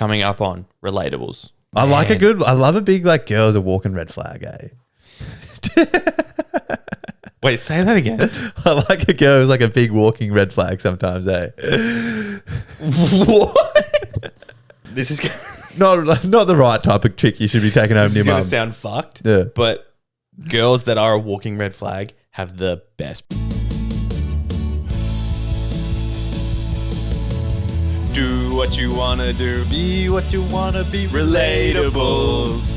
coming up on relatables. I love a big like girl's a walking red flag, eh? Wait, say that again. I like a girl who's like a big walking red flag sometimes, eh? What? This is not the right type of chick you should be taking home to your going mum. to sound fucked. Yeah. But girls that are a walking red flag have the best. Do what you want to do. Be what you want to be. Relatables.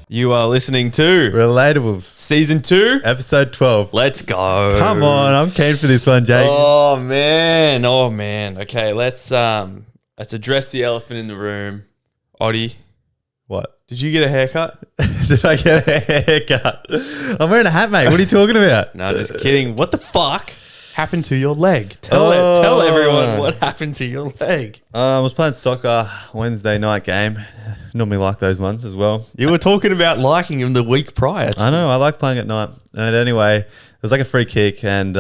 You are listening to Relatables. Season 2. Episode 12. Let's go. Come on, I'm keen for this one, Jake. Oh man. Okay, let's address the elephant in the room. Oddie, What? did you get a haircut? Did I get a haircut? I'm wearing a hat, mate. What are you talking about? No, just kidding. What the fuck happened to your leg? Tell everyone what happened to your leg. I was playing soccer Wednesday night game. Normally like those ones as well. You were talking about liking him the week prior. I know. I like playing at night. And anyway, it was like a free kick, and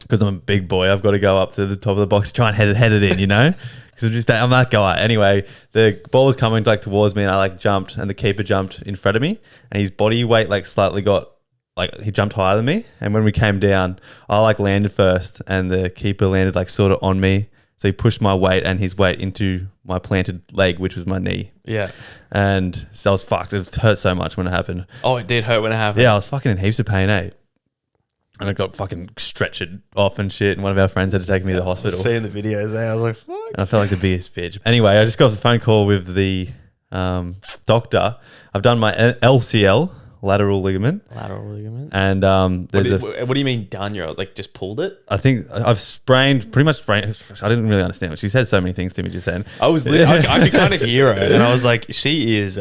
because I'm a big boy, I've got to go up to the top of the box, try and head it in, you know. Because I'm that guy. Anyway, the ball was coming like towards me, and I like jumped, and the keeper jumped in front of me, and his body weight like slightly got like he jumped higher than me. And when we came down, I like landed first, and the keeper landed like sort of on me. So he pushed my weight and his weight into my planted leg, which was my knee. Yeah. And so I was fucked. It hurt so much when it happened. Oh, it did hurt when it happened. Yeah, I was fucking in heaps of pain, eh? And I got fucking stretched off and shit. And one of our friends had to take me to the hospital. I was seeing the videos there. I was like, fuck. And I felt like the biggest bitch. Anyway, I just got off the phone call with the doctor. I've done my LCL, lateral ligament. And there's what do you mean done? You're like just pulled it? I think I've pretty much sprained. I didn't really understand. She said so many things to me just then. I could kind of hear her, and I was like, she is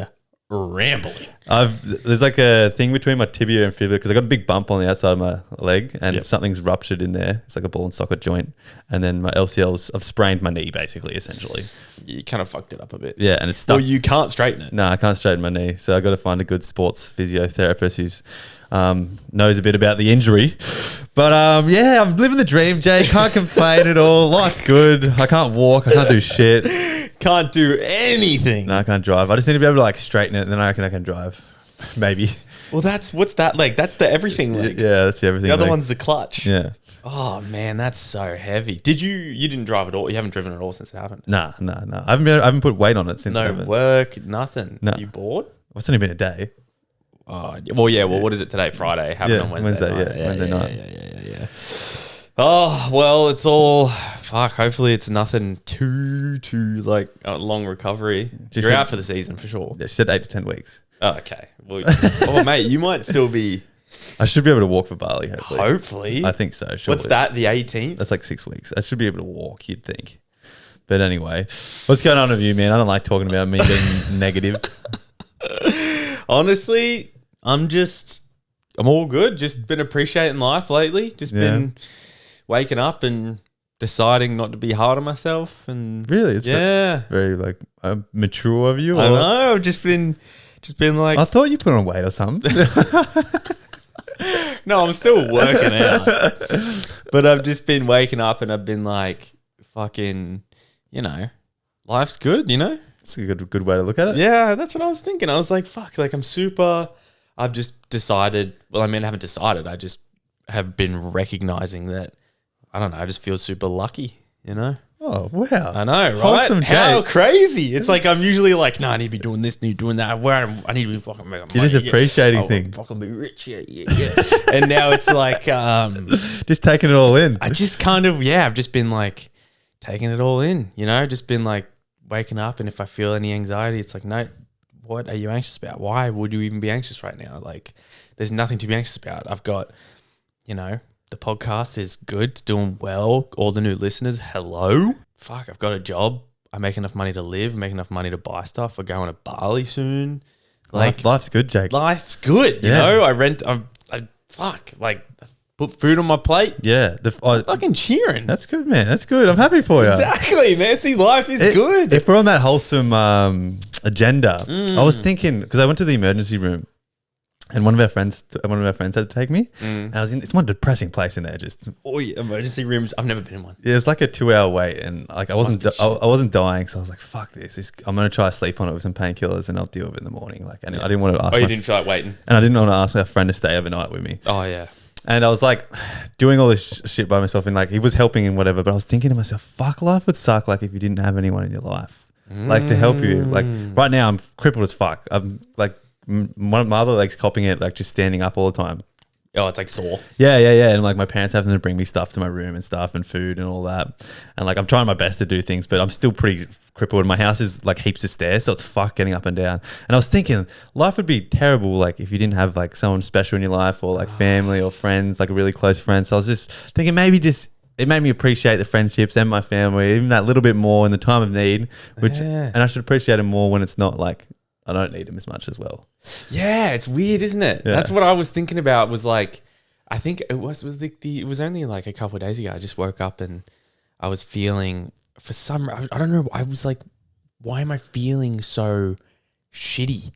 rambling. There's like a thing between my tibia and fibula because I got a big bump on the outside of my leg, and Yep. something's ruptured in there. It's like a ball and socket joint, and then my LCLs. I've sprained my knee basically, essentially. You kind of fucked it up a bit. Yeah, and it's stuck. Well, you can't straighten it. No, I can't straighten my knee, so I got to find a good sports physiotherapist who's knows a bit about the injury. But yeah, I'm living the dream, Jay. Can't complain at all. Life's good. I can't walk. I can't do shit. Can't do anything. No, I can't drive. I just need to be able to like straighten it, and then I reckon I can drive. Maybe. Well, what's that leg? That's the everything leg. Yeah, that's the everything. The other leg. one's the clutch. Yeah. Oh man, that's so heavy. You didn't drive at all? You haven't driven at all since it happened? Nah. I haven't put weight on it since. No work, nothing. No. You bored? It's only been a day. Well, yeah. Well, what is it today? Friday. Happened on Wednesday night. Wednesday night. Yeah. Oh, well, it's all... Fuck, hopefully it's nothing too like a long recovery. You're out for the season for sure. Yeah, she said 8 to 10 weeks. Oh, okay. Well, mate, you might still be... I should be able to walk for Bali, hopefully. Hopefully. I think so, surely. What's that, the 18th? That's like 6 weeks. I should be able to walk, you'd think. But anyway, what's going on with you, man? I don't like talking about me being negative. Honestly, I'm all good. Just been appreciating life lately. Just been waking up and deciding not to be hard on myself. And really? It's yeah. very like mature of you. I know. I've just been like... I thought you put on weight or something. No, I'm still working out. But I've just been waking up and I've been like, fucking, life's good, It's a good way to look at it. Yeah, that's what I was thinking. I was like, fuck, like I've just decided, well, I mean, I haven't decided. I just have been recognizing that, I don't know, I just feel super lucky, Oh, wow. I know, right? Wholesome How Jake. crazy. It's like I'm usually like, no, I need to be doing this, need to be doing that. I need to be fucking making money. You're just appreciating things. Fucking be rich, yeah. And now it's like... just taking it all in. I just kind of, I've just been like taking it all in, just been like waking up, and if I feel any anxiety, it's like, no, what are you anxious about? Why would you even be anxious right now? Like, there's nothing to be anxious about. I've got, the podcast is good, it's doing well. All the new listeners, hello. Fuck, I've got a job. I make enough money to live, make enough money to buy stuff. We're going to Bali soon. Like, life's good, Jake. life's good, you know? I put food on my plate. Yeah. Fucking cheering. That's good, man. That's good. I'm happy for you. Exactly, man. See, life is good. If we're on that wholesome agenda, I was thinking, because I went to the emergency room And one of our friends had to take me. And I was in, it's one depressing place in there. Just emergency rooms. I've never been in one. it was like a 2-hour wait, and like I wasn't dying, so I was like, "Fuck this! I'm gonna try to sleep on it with some painkillers, and I'll deal with it in the morning." Like, and I didn't want to ask. You didn't feel like waiting, and I didn't want to ask my friend to stay overnight with me. Oh yeah. And I was like doing all this shit by myself, and like he was helping and whatever. But I was thinking to myself, "Fuck, life would suck like if you didn't have anyone in your life, like to help you." Like right now, I'm crippled as fuck. I'm like. One of my other legs copping it, like just standing up all the time. Oh, it's like sore. Yeah. And like my parents having to bring me stuff to my room and stuff and food and all that. And like I'm trying my best to do things, but I'm still pretty crippled. My house is like heaps of stairs, so it's fuck getting up and down. And I was thinking life would be terrible like if you didn't have like someone special in your life or like family or friends, like a really close friend. So I was just thinking it made me appreciate the friendships and my family, even that little bit more in the time of need, and I should appreciate it more when it's not like I don't need them as much as well. Yeah, it's weird, isn't it? Yeah. That's what I was thinking about. Was like, I think it was it was only like a couple of days ago. I just woke up and I was feeling for some. I don't know. I was like, why am I feeling so shitty?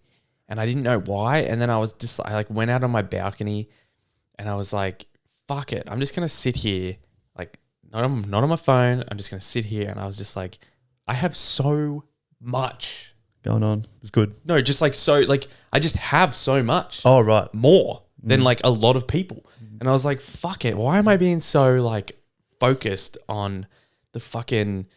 And I didn't know why. And then I like went out on my balcony, and I was like, fuck it. I'm just gonna sit here, like not on my phone. I'm just gonna sit here, and I was just like, I have so much Going on. It's good. No, just like so, like I just have so much. Oh, right. More than like a lot of people. And I was like, fuck it. Why am I being so like focused on the fucking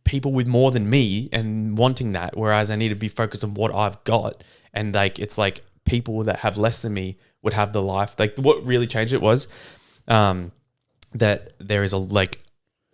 people with more than me and wanting that? Whereas I need to be focused on what I've got. And like, it's like people that have less than me would have the life. Like what really changed it was that there is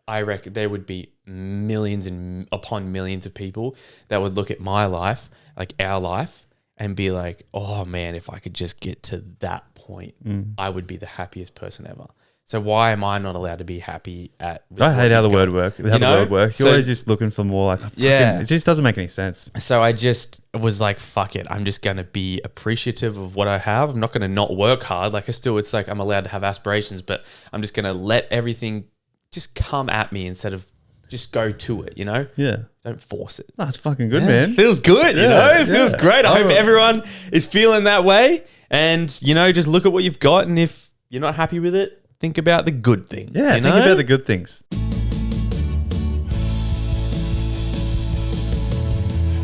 I reckon there would be millions and upon millions of people that would look at my life, like our life, and be like, oh man, if I could just get to that point, I would be the happiest person ever. So why am I not allowed to be happy I hate how the word works. How the world works. You're always just looking for more like, it just doesn't make any sense. So I just was like, fuck it. I'm just going to be appreciative of what I have. I'm not going to not work hard. Like it's like I'm allowed to have aspirations, but I'm just going to let everything just come at me instead of just go to it, you know? Yeah. Don't force it. That's fucking good, man. It feels good, you know? It feels great. I hope everyone is feeling that way. And, you know, just look at what you've got. And if you're not happy with it, think about the good things. Yeah, you think know? about the good things.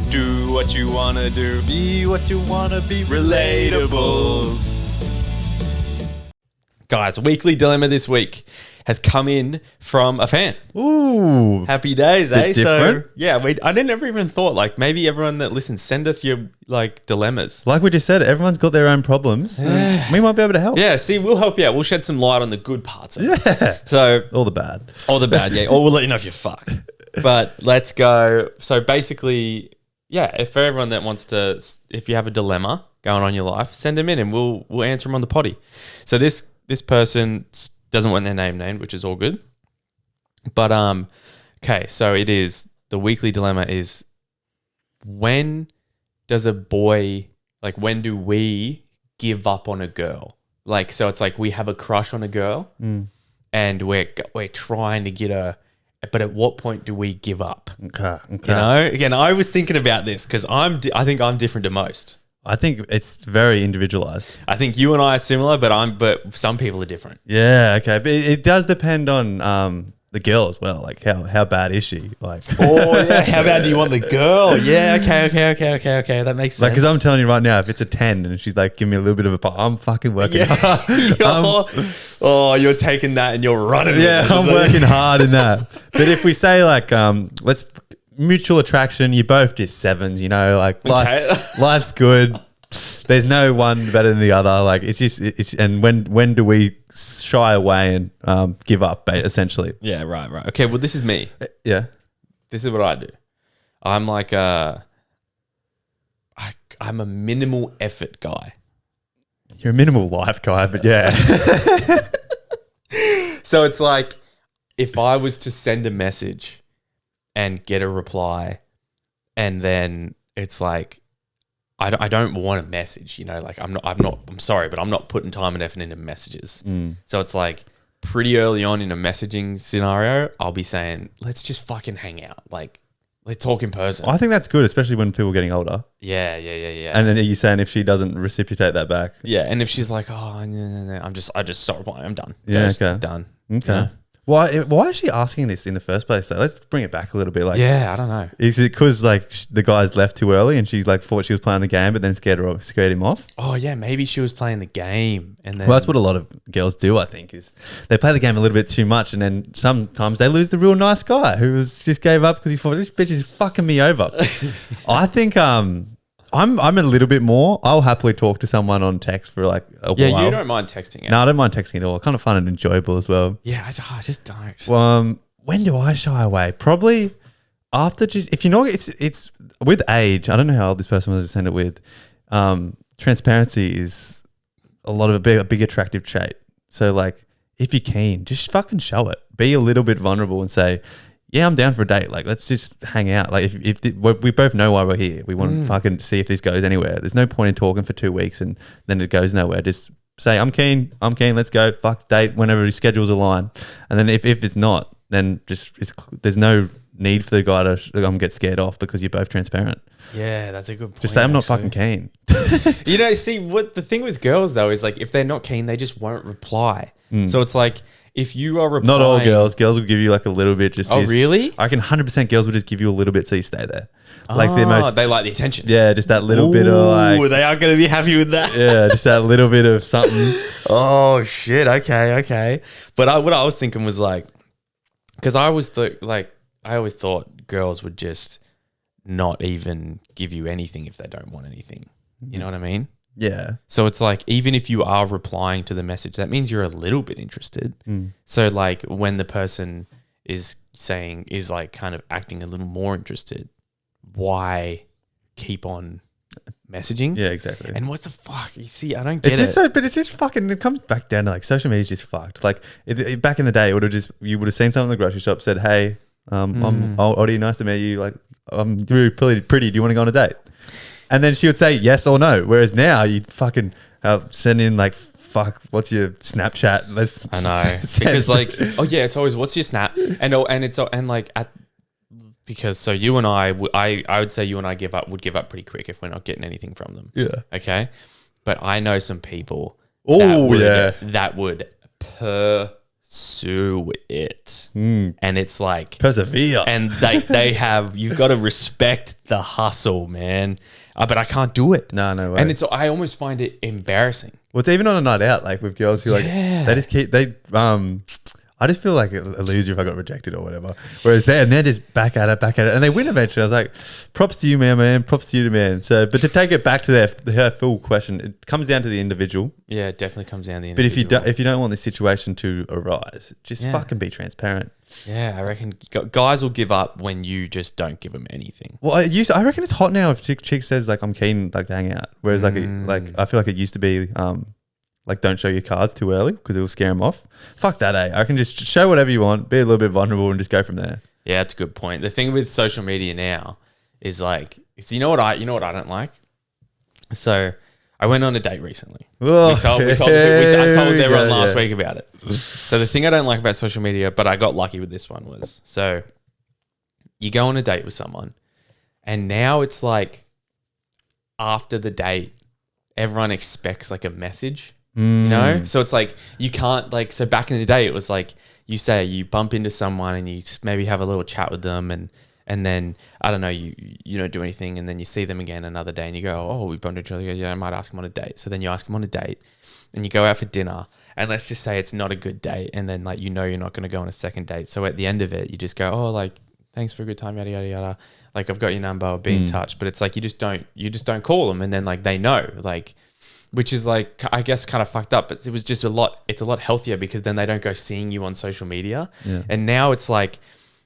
Do what you want to do. Be what you want to be. Relatables. Guys, weekly dilemma this week has come in from a fan. Ooh. Happy days, eh? Different. So, yeah, I never even thought, like, maybe everyone that listens, send us your, like, dilemmas. Like we just said, everyone's got their own problems. We might be able to help. Yeah, see, we'll help you out. We'll shed some light on the good parts of it. Yeah. So, All the bad. yeah. Or we'll let you know if you're fucked. But let's go. So, basically, yeah, if for everyone that wants to, if you have a dilemma going on in your life, send them in and we'll answer them on the potty. So, this person doesn't want their name named, which is all good. But okay, so it is the weekly dilemma is when does a boy when do we give up on a girl? Like, so it's like we have a crush on a girl and we're trying to get her, but at what point do we give up? Okay. You know, again, I was thinking about this because I think I'm different to most. I think it's very individualized. I think you and I are similar, but some people are different. Yeah, okay. But it does depend on the girl as well. Like how bad is she? Like oh yeah, how bad do you want the girl? Yeah, okay. That makes sense. Like, because I'm telling you right now, if it's a 10 and she's like, give me a little bit of a pop, I'm fucking working hard. You're taking that and you're running. Yeah, I'm working hard in that. But if we say like, let's mutual attraction, you're both just sevens, you know, like life's good. There's no one better than the other. Like it's and when do we shy away and give up essentially? Yeah, right. Okay, well this is me. Yeah. This is what I do. I'm like I'm a minimal effort guy. You're a minimal life guy, but yeah. So it's like if I was to send a message and get a reply, and then it's like I don't want a message, you know, like I'm sorry, but I'm not putting time and effort into messages. So it's like pretty early on in a messaging scenario, I'll be saying, let's just fucking hang out. Like, Like talk in person. I think that's good, especially when people are getting older. Yeah. And then are you saying if she doesn't reciprocate that back? Yeah, and if she's like, oh, no, I just stop replying. I'm done. Yeah, Just okay. done. Okay. You know? Why is she asking this in the first place? So let's bring it back a little bit. Like, Yeah, I don't know. is it because like the guys left too early and she like thought she was playing the game, but then scared him off? Oh yeah, maybe she was playing the game, and then Well, that's what a lot of girls do. I think is they play the game a little bit too much, and then sometimes they lose the real nice guy who just gave up because he thought this bitch is fucking me over. I think I'm a little bit more. I'll happily talk to someone on text for like a while. Yeah, you don't mind texting. No, I don't mind texting at all. I kind of find it enjoyable as well. Yeah, I just don't. When do I shy away? Probably after if you know it's with age. I don't know how old this person was to send it with. Transparency is a lot of a big attractive trait. So like, if you're keen, just fucking show it. Be a little bit vulnerable and say, yeah, I'm down for a date. Like, let's just hang out. Like, if we both know why we're here. We want to fucking see if this goes anywhere. There's no point in talking for 2 weeks and then it goes nowhere. Just say, I'm keen. Let's go. Fuck, date whenever your schedules align. And then if it's not, then there's no need for the guy to get scared off because you're both transparent. Yeah, that's a good point. Just say, I'm not fucking keen. You know, see, what the thing with girls though is like, if they're not keen, they just won't reply. So it's like, if you are replying, not all girls will give you like a little bit. Just really? I reckon 100% girls will just give you a little bit so you stay there. Like they like the attention. Yeah, just that little bit of like. They are going to be happy with that. Yeah, just that little bit of something. Oh shit! Okay. But what I was thinking was like, because I always thought girls would just not even give you anything if they don't want anything. You know what I mean? Yeah. So it's like, even if you are replying to the message, that means you're a little bit interested. So like when the person is like kind of acting a little more interested, why keep on messaging? Yeah, exactly. And what the fuck? You see, I don't get But it's just fucking, it comes back down to like social media is just fucked. Like back in the day, you would have seen someone in the grocery shop, said, hey, I'm Oddie, nice to meet you. Like, I'm really pretty. Do you want to go on a date? And then she would say yes or no. Whereas now you fucking send in like, fuck, what's your Snapchat? I know. Because like, oh yeah, it's always, what's your Snap? Because so you and I would say you and I would give up pretty quick if we're not getting anything from them. Yeah. Okay. But I know some people that would pursue it. And it's like persevere. And they have, you've got to respect the hustle, man. But I can't do it. No way. And I almost find it embarrassing. Well, it's even on a night out, like with girls who like, they just keep, I just feel like a loser if I got rejected or whatever. Whereas they're just back at it, and they win eventually. I was like, props to you, man. Props to you, man. So, but to take it back to her full question, it comes down to the individual. Yeah, it definitely comes down to the individual. But if you don't want this situation to arise, just fucking be transparent. Yeah, I reckon guys will give up when you just don't give them anything. Well, I reckon it's hot now if chick says like I'm keen like to hang out. Whereas like I feel like it used to be like don't show your cards too early because it will scare them off. Fuck that, eh? I can just show whatever you want, be a little bit vulnerable, and just go from there. Yeah, that's a good point. The thing with social media now is like, you know what I don't like. So I went on a date recently. I told everyone last week about it. So the thing I don't like about social media, but I got lucky with this one, was so you go on a date with someone, and now it's like after the date, everyone expects like a message. You know? So it's like, you can't like, so back in the day, it was like, you bump into someone and you maybe have a little chat with them and then, I don't know, you don't do anything, and then you see them again another day and you go, oh, we bumped into each other. Yeah, I might ask them on a date. So then you ask them on a date and you go out for dinner, and let's just say it's not a good date. And then like, you're not going to go on a second date. So at the end of it, you just go, oh, like, thanks for a good time, yada, yada, yada. Like, I've got your number, I'll be in touch. But it's like, you just don't call them. And then like, they know, like, which is like, I guess kind of fucked up, but it's a lot healthier because then they don't go seeing you on social media. Yeah. And now it's like,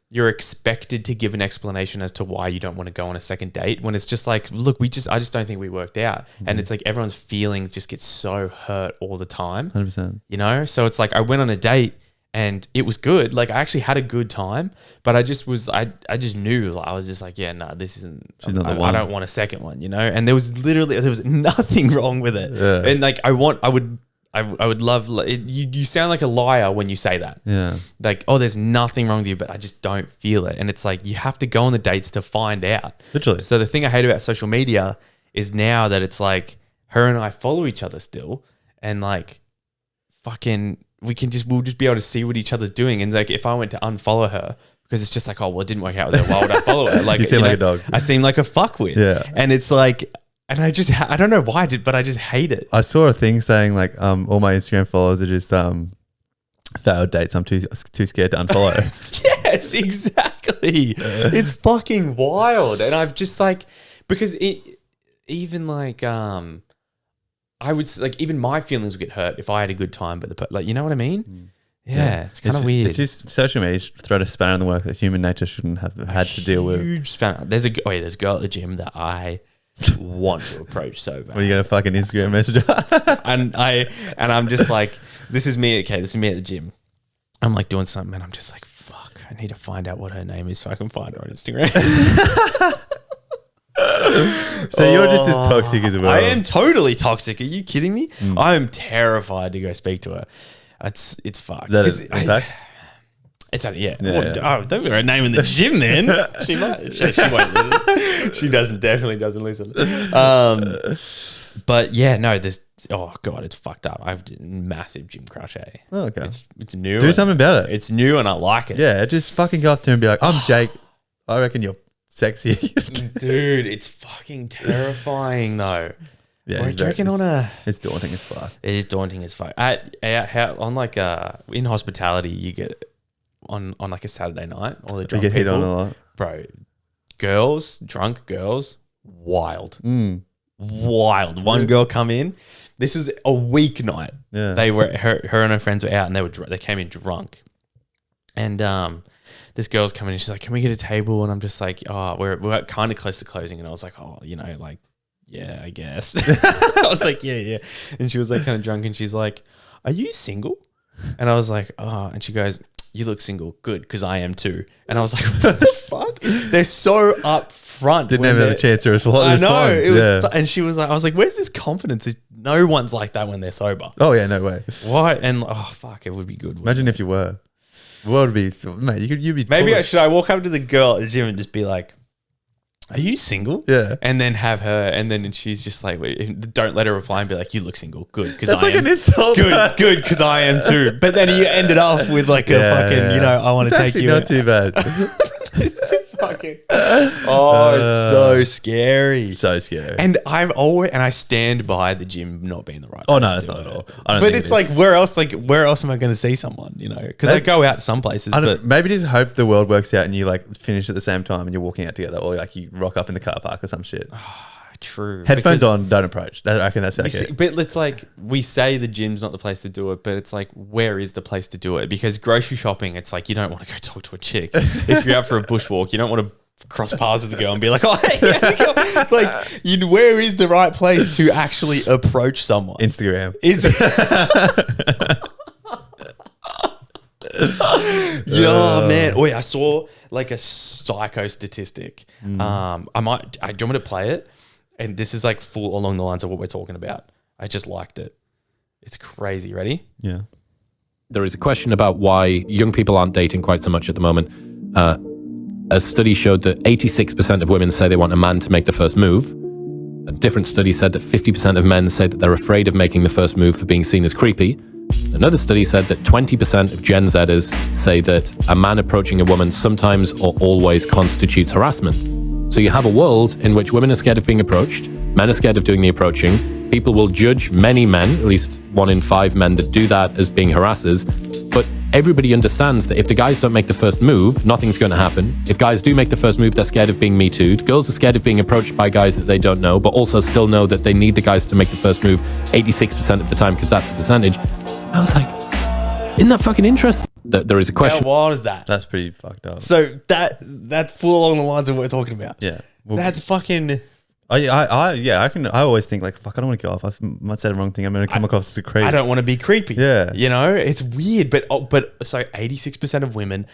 you're expected to give an explanation as to why you don't want to go on a second date, when it's just like, look, I just don't think we worked out. And it's like, everyone's feelings just get so hurt all the time. 100%. You know? So it's like, I went on a date and it was good. Like, I actually had a good time, but I just knew, like, I was just like, yeah, no, this isn't, I don't want a second one, you know? And there was nothing wrong with it. Yeah. And like, I would love you sound like a liar when you say that. Yeah. Like, oh, there's nothing wrong with you, but I just don't feel it. And it's like you have to go on the dates to find out. Literally. So the thing I hate about social media is now that it's like her and I follow each other still, and like fucking we'll just be able to see what each other's doing. And like if I went to unfollow her because it's just like, oh well, it didn't work out with her, why would I follow her? Like you seem like a dog. I seem like a fuckwit. Yeah. And it's like, and I don't know why but I just hate it. I saw a thing saying like all my Instagram followers are just failed dates. I'm too scared to unfollow. Yes, exactly. It's fucking wild. And I've just like, because even like I would like even my feelings would get hurt if I had a good time, but like you know what I mean? Yeah, it's kind of weird. It's just social media thrown a spanner in the work that human nature shouldn't have had to deal with. Huge spanner. There's a girl at the gym that I want to approach so bad. What are you gonna fucking Instagram message her? and I'm just like, this is me. Okay, this is me at the gym. I'm like doing something, and I'm just like, fuck. I need to find out what her name is so I can find her on Instagram. So you're just as toxic as well. I am totally toxic. Are you kidding me? I am terrified to go speak to her. It's fucked. Is that a fact? It's a, yeah. Yeah. Oh, don't give her a name in the gym then. She might. She won't listen. She definitely doesn't listen. But yeah, no, oh God, it's fucked up. I've massive gym crush, eh? Oh, okay. It's new. Do something about it. It's new and I like it. Yeah, just fucking go up to him and be like, I'm Jake. I reckon you're sexy. Dude, it's fucking terrifying though. Yeah, it's daunting as fuck. It is daunting as fuck. On like in hospitality, you get on like a Saturday night, all the drunk you get people, hit on a lot, bro. Drunk girls, wild, wild. One girl come in. This was a weeknight. Yeah, they were her and her friends were out, and they came in drunk, and this girl's coming in. She's like, "Can we get a table?" And I'm just like, "Oh, we're kind of close to closing." And I was like, "Oh, like." Yeah, I guess. I was like, yeah. And she was like kind of drunk and she's like, are you single? And I was like, oh. And she goes, you look single. Good, because I am too. And I was like, what the fuck? They're so upfront. Didn't have a chance to respond. I know. It was, and she was like, I was like, where's this confidence? No one's like that when they're sober. Oh, yeah, no way. What? And oh, fuck, it would be good. Imagine if you were. The world would be, mate, you'd be. Maybe should I walk up to the girl at the gym and just be like, are you single? Yeah. And then have her, and then she's just like, don't let her reply and be like, you look single. Good, because That's I like am. an insult. Good, because I am too. But then you ended off with like a fucking, I want to take you. Not too bad. It's too fucking. Oh, it's so scary. So scary. And I stand by the gym not being the right. Oh no, that's not at all. But it's like, where else am I going to see someone? Because I go out to some places. But maybe just hope the world works out and you like finish at the same time and you're walking out together, or like you rock up in the car park or some shit. True. Headphones on, don't approach. I reckon that's okay. But it's like, we say the gym's not the place to do it, but it's like, where is the place to do it? Because grocery shopping, it's like, you don't want to go talk to a chick. If you're out for a bushwalk, you don't want to cross paths with the girl and be like, oh, hey, how's it going? Like, where is the right place to actually approach someone? Instagram. Oh man! Oh yeah, I saw like a psycho statistic. Do you want me to play it? And this is like full along the lines of what we're talking about. I just liked it. It's crazy. Ready? Yeah. There is a question about why young people aren't dating quite so much at the moment. A study showed that 86% of women say they want a man to make the first move. A different study said that 50% of men say that they're afraid of making the first move for being seen as creepy. Another study said that 20% of Gen Zers say that a man approaching a woman sometimes or always constitutes harassment. So you have a world in which women are scared of being approached, men are scared of doing the approaching, people will judge many men, at least 1 in 5 men that do that, as being harassers, but everybody understands that if the guys don't make the first move, nothing's going to happen. If guys do make the first move, they're scared of being Me Too'd. Girls are scared of being approached by guys that they don't know, but also still know that they need the guys to make the first move 86% of the time, because that's the percentage. I was like, isn't that fucking interesting? There is a question. How wild is that? That's pretty fucked up. So that's full along the lines of what we're talking about. Yeah. Well, that's fucking. I always think like, fuck, I don't want to go off. I might say the wrong thing. I'm going to come across as a creep. I don't want to be creepy. Yeah. It's weird, but so 86% of women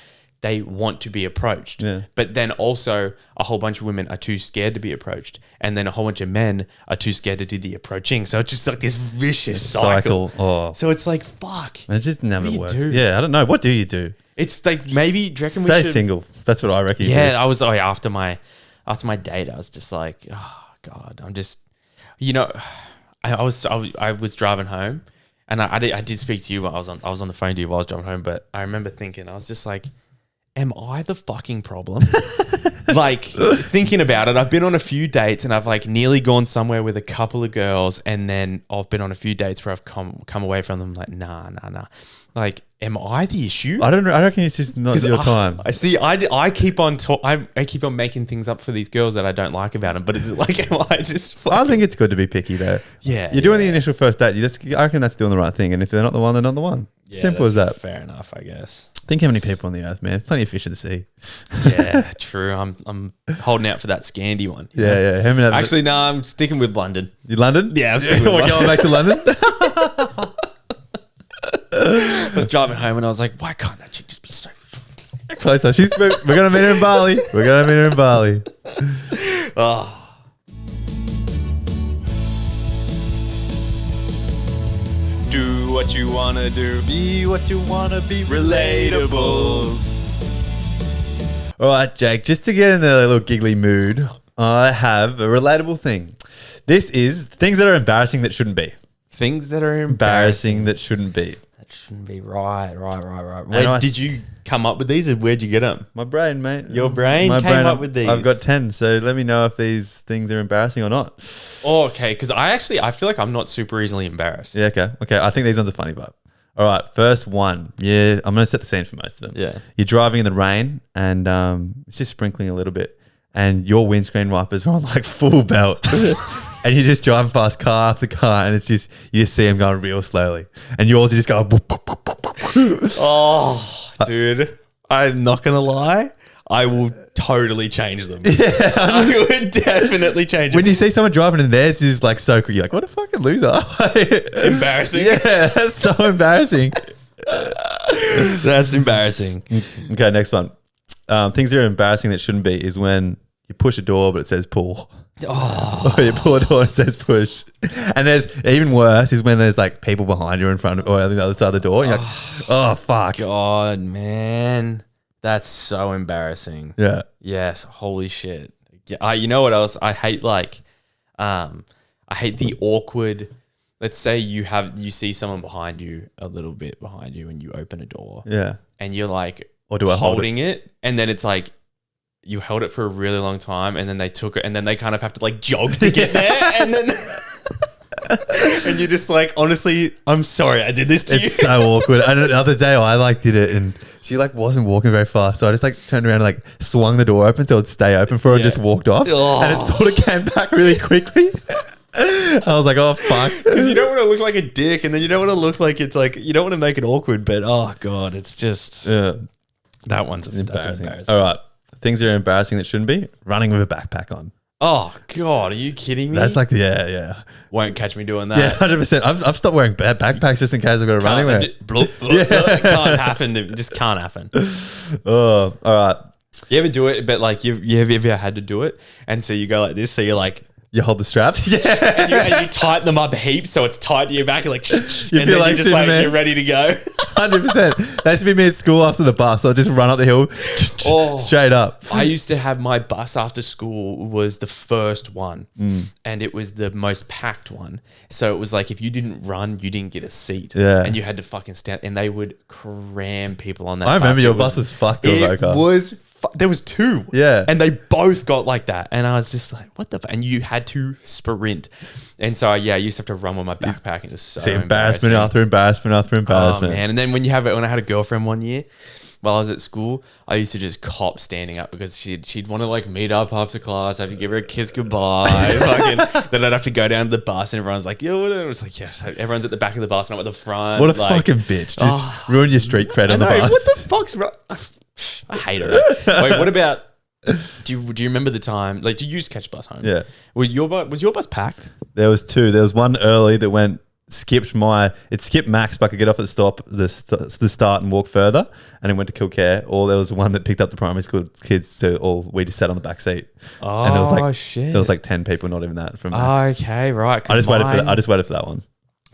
they want to be approached. Yeah. But then also a whole bunch of women are too scared to be approached. And then a whole bunch of men are too scared to do the approaching. So it's just like this vicious cycle. Oh. So it's like, fuck. And it just never What do you works. do? Yeah, I don't know. What do you do? It's like, maybe, do you reckon Stay we should... single. That's what I reckon. you Yeah, do. I was, after my date, I was just like, oh God, I'm just, I was driving home, and I did speak to you while I was on the phone to you while I was driving home, but I remember thinking, I was just like, am I the fucking problem? Like, thinking about it, I've been on a few dates and I've like nearly gone somewhere with a couple of girls, and then I've been on a few dates where I've come away from them like, nah. Like, am I the issue? I don't know. I reckon it's just not your time. I see. I keep on I keep on making things up for these girls that I don't like about them. But it's like, am I just? I think it's good to be picky though. Yeah, You're doing the initial first date. I reckon that's doing the right thing. And if they're not the one, they're not the one. Yeah, Simple as that. Fair enough, I guess. Think how many people on the earth, man. Plenty of fish in the sea. Yeah, true. I'm holding out for that Scandy one. you know? Yeah. How many? Actually, no, I'm sticking with London. You London? Yeah, I'm sticking with We're going back to London. I was driving home and I was like, why can't that chick just be so? Closer. We're gonna meet her in Bali. We're gonna meet her in Bali. Oh. Do what you wanna do. Be what you wanna be. Relatables. All right, Jake. Just to get in a little giggly mood, I have a relatable thing. This is things that are embarrassing that shouldn't be. Things that are Embarrassing that shouldn't be. That shouldn't be right. I- Did you come up with these, or where'd you get them? My brain, mate. Your brain came up with these. I've got 10, so let me know if these things are embarrassing or not. Oh, okay, because I feel like I'm not super easily embarrassed. Yeah, okay. Okay, I think these ones are funny, but all right, first one. Yeah, I'm going to set the scene for most of them. Yeah. You're driving in the rain and it's just sprinkling a little bit, and your windscreen wipers are on like full belt. And you're just driving past car after car, and it's just, you just see them going real slowly. And yours are just going, boop, boop, boop, boop, boop. Oh, dude, I'm not going to lie. I will totally change them. Yeah. I would definitely change them. When you see someone driving and theirs is like so cool, you're like, what a fucking loser. Embarrassing. Yeah, that's so embarrassing. That's embarrassing. Okay, next one. Things that are embarrassing that shouldn't be is when you push a door but it says pull. Oh. Or you pull a door and it says push. And there's even worse is when there's like people behind you in front of, or on the other side of the door. And you're like, oh, fuck. God, man. That's so embarrassing. Yeah. Yes. Holy shit. You know what else? I hate I hate the awkward. Let's say you see someone behind you, a little bit behind you, and you open a door. Yeah. And you're like, or do I holding it? And then it's like, you held it for a really long time, and then they took it, and then they kind of have to like jog to get there, and then and you're just like, honestly, I'm sorry I did this to you. It's so awkward. And the other day I like did it, and she like wasn't walking very fast, so I just like turned around and like swung the door open so it'd stay open for her, and just walked off. Oh. And it sort of came back really quickly. I was like, oh fuck, because you don't want to look like a dick, and then you don't want to look like it's like, you don't want to make it awkward, but oh god, it's just that one's embarrassing. All right. Things that are embarrassing that shouldn't be: running with a backpack on. Oh God, are you kidding me? That's like, yeah. Won't catch me doing that. Yeah, 100%. I've stopped wearing backpacks just in case I've got to run anywhere. Can't happen. It just can't happen. Oh, all right. You ever do it? But like you ever had to do it, and so you go like this. So you're like, you hold the straps, and you tighten them up a heap, so it's tight to your back. You're like, you and feel then like you're just Superman. like, you're ready to go. 100%. That used to be me at school after the bus. I'll just run up the hill straight up. I used to have my bus after school was the first one, and it was the most packed one. So it was like if you didn't run, you didn't get a seat, and you had to fucking stand. And they would cram people on that. I remember bus. your bus was fucked. There was two. Yeah. And they both got like that. And I was just like, what the And you had to sprint. And so, yeah, I used to have to run with my backpack. And just so embarrassment after embarrassment after embarrassment. Oh, man. And then when I had a girlfriend one year, while I was at school, I used to just cop standing up because she'd want to like meet up after class. I have to give her a kiss goodbye. Then I'd have to go down to the bus and everyone's like, yo, whatever. It's like, yes, everyone's at the back of the bus and I'm at the front. What a fucking bitch. Just ruin your street cred on the bus. What the fuck's wrong? I hate it. Wait, what about? Do you remember the time? Like, did you used to catch a bus home? Yeah. Was your bus packed? There was two. There was one early that went skipped Max, but I could get off at the start and walk further, and it went to Kilcare. Or there was one that picked up the primary school kids, so we just sat on the back seat. Oh, and there was like shit. There was like 10 people, not even that from Max. Okay, right. I just waited for that one.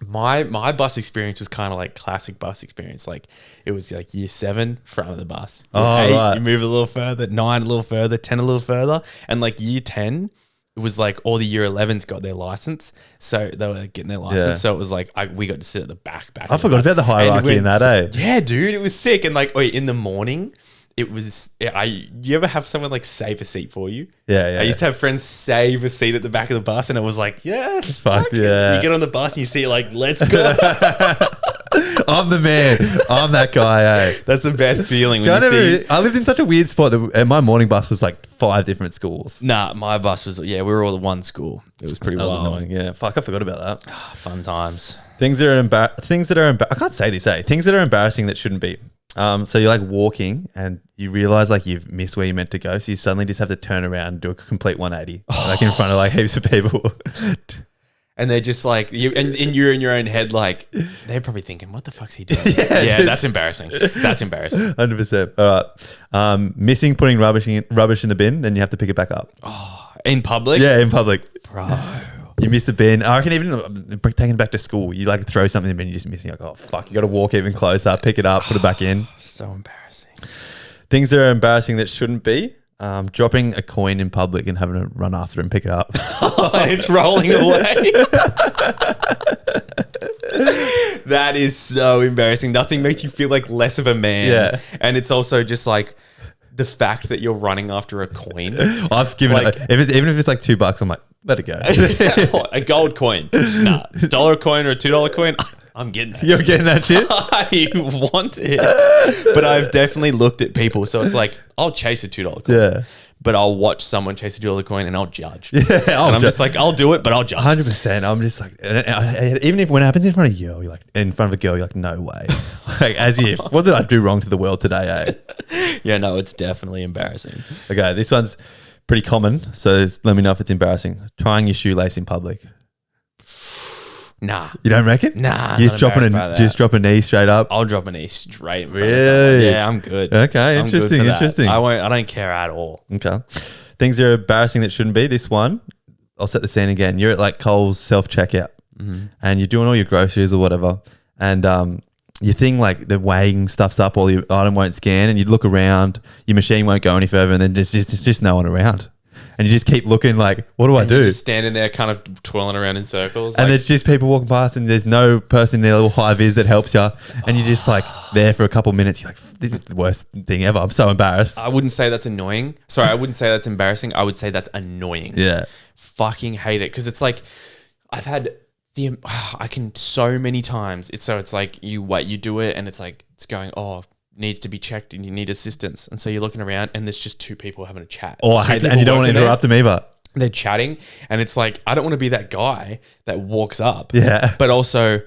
My bus experience was kind of like classic bus experience. Like it was like year 7, front of the bus. Year 8, right. You move a little further, 9 a little further, 10 a little further. And like year 10, it was like all the year 11s got their license. So they were getting their license. Yeah. So it was like we got to sit at the back. I forgot about the hierarchy in that, eh? Yeah, dude, it was sick. And like, in the morning, it was, you ever have someone like save a seat for you? Yeah. I used to have friends save a seat at the back of the bus, and it was like, yes, Fuck yeah. You get on the bus and you see it like, let's go. I'm the man. I'm that guy, eh? That's the best feeling. So When I lived in such a weird spot that my morning bus was like 5 different schools. Nah, my bus was, we were all at one school. It was pretty That was wild. annoying. Yeah, fuck, I forgot about that. Fun times. Things that are I can't say this, eh? Things that are embarrassing that shouldn't be. So you're like walking and you realize like you've missed where you meant to go, so you suddenly just have to turn around and do a complete 180, like in front of like heaps of people. And they're just like, you're in your own head, like, they're probably thinking, what the fuck's he doing? Yeah, that's embarrassing. That's embarrassing. 100%. All right. Missing putting rubbish in the bin, then you have to pick it back up. In public? Yeah, in public. Bro. You missed the bin. I reckon even taking it back to school, you like throw something in the bin, you just miss it. You're like, oh fuck, you got to walk even closer, pick it up, put it back in. So embarrassing. Things that are embarrassing that shouldn't be. Dropping a coin in public and having to run after and pick it up. It's rolling away. That is so embarrassing. Nothing makes you feel like less of a man. Yeah. And it's also just like the fact that you're running after a coin. I've given Like- even if it's like $2, I'm like, let it go. A gold coin. Nah. $1 coin or a $2 coin. I'm getting that. You're getting that shit? I want it. But I've definitely looked at people. So it's like, I'll chase a $2 coin. Yeah. But I'll watch someone chase a $2 coin and I'll judge. Yeah, and I'm just like, I'll do it, but I'll judge. 100%. I'm just like, even if when it happens in front of you, you're like, in front of a girl, you're like, no way. Like, as if, what did I do wrong to the world today, eh? Yeah, no, it's definitely embarrassing. Okay, this one's pretty common. So let me know if it's embarrassing. Tying your shoelace in public. Nah. You don't reckon? Nah. You just drop a knee straight up. I'll drop an knee straight in front of Really? someone. Yeah, I'm good. Okay, I'm good for that. interesting. I don't care at all. Okay. Things that are embarrassing that shouldn't be. This one, I'll set the scene again. You're at like Coles self-checkout and you're doing all your groceries or whatever. And your thing, like the weighing stuff's up, all your item won't scan, and you look around, your machine won't go any further, and then just no one around. And you just keep looking like, what do I do? You're just standing there kind of twirling around in circles. And like, there's just people walking past and there's no person in their little high vis that helps you. And you're just like there for a couple of minutes. You're like, this is the worst thing ever. I'm so embarrassed. I wouldn't say that's annoying. Sorry, I wouldn't say that's embarrassing. I would say that's annoying. Yeah. Fucking hate it. Because it's like, I've had I can so many times. It's like you do it and it's like, it's going, needs to be checked and you need assistance. And so you're looking around and there's just 2 people having a chat. Oh, I hate that. And you don't want to interrupt them either. They're chatting and it's like, I don't want to be that guy that walks up. Yeah. But also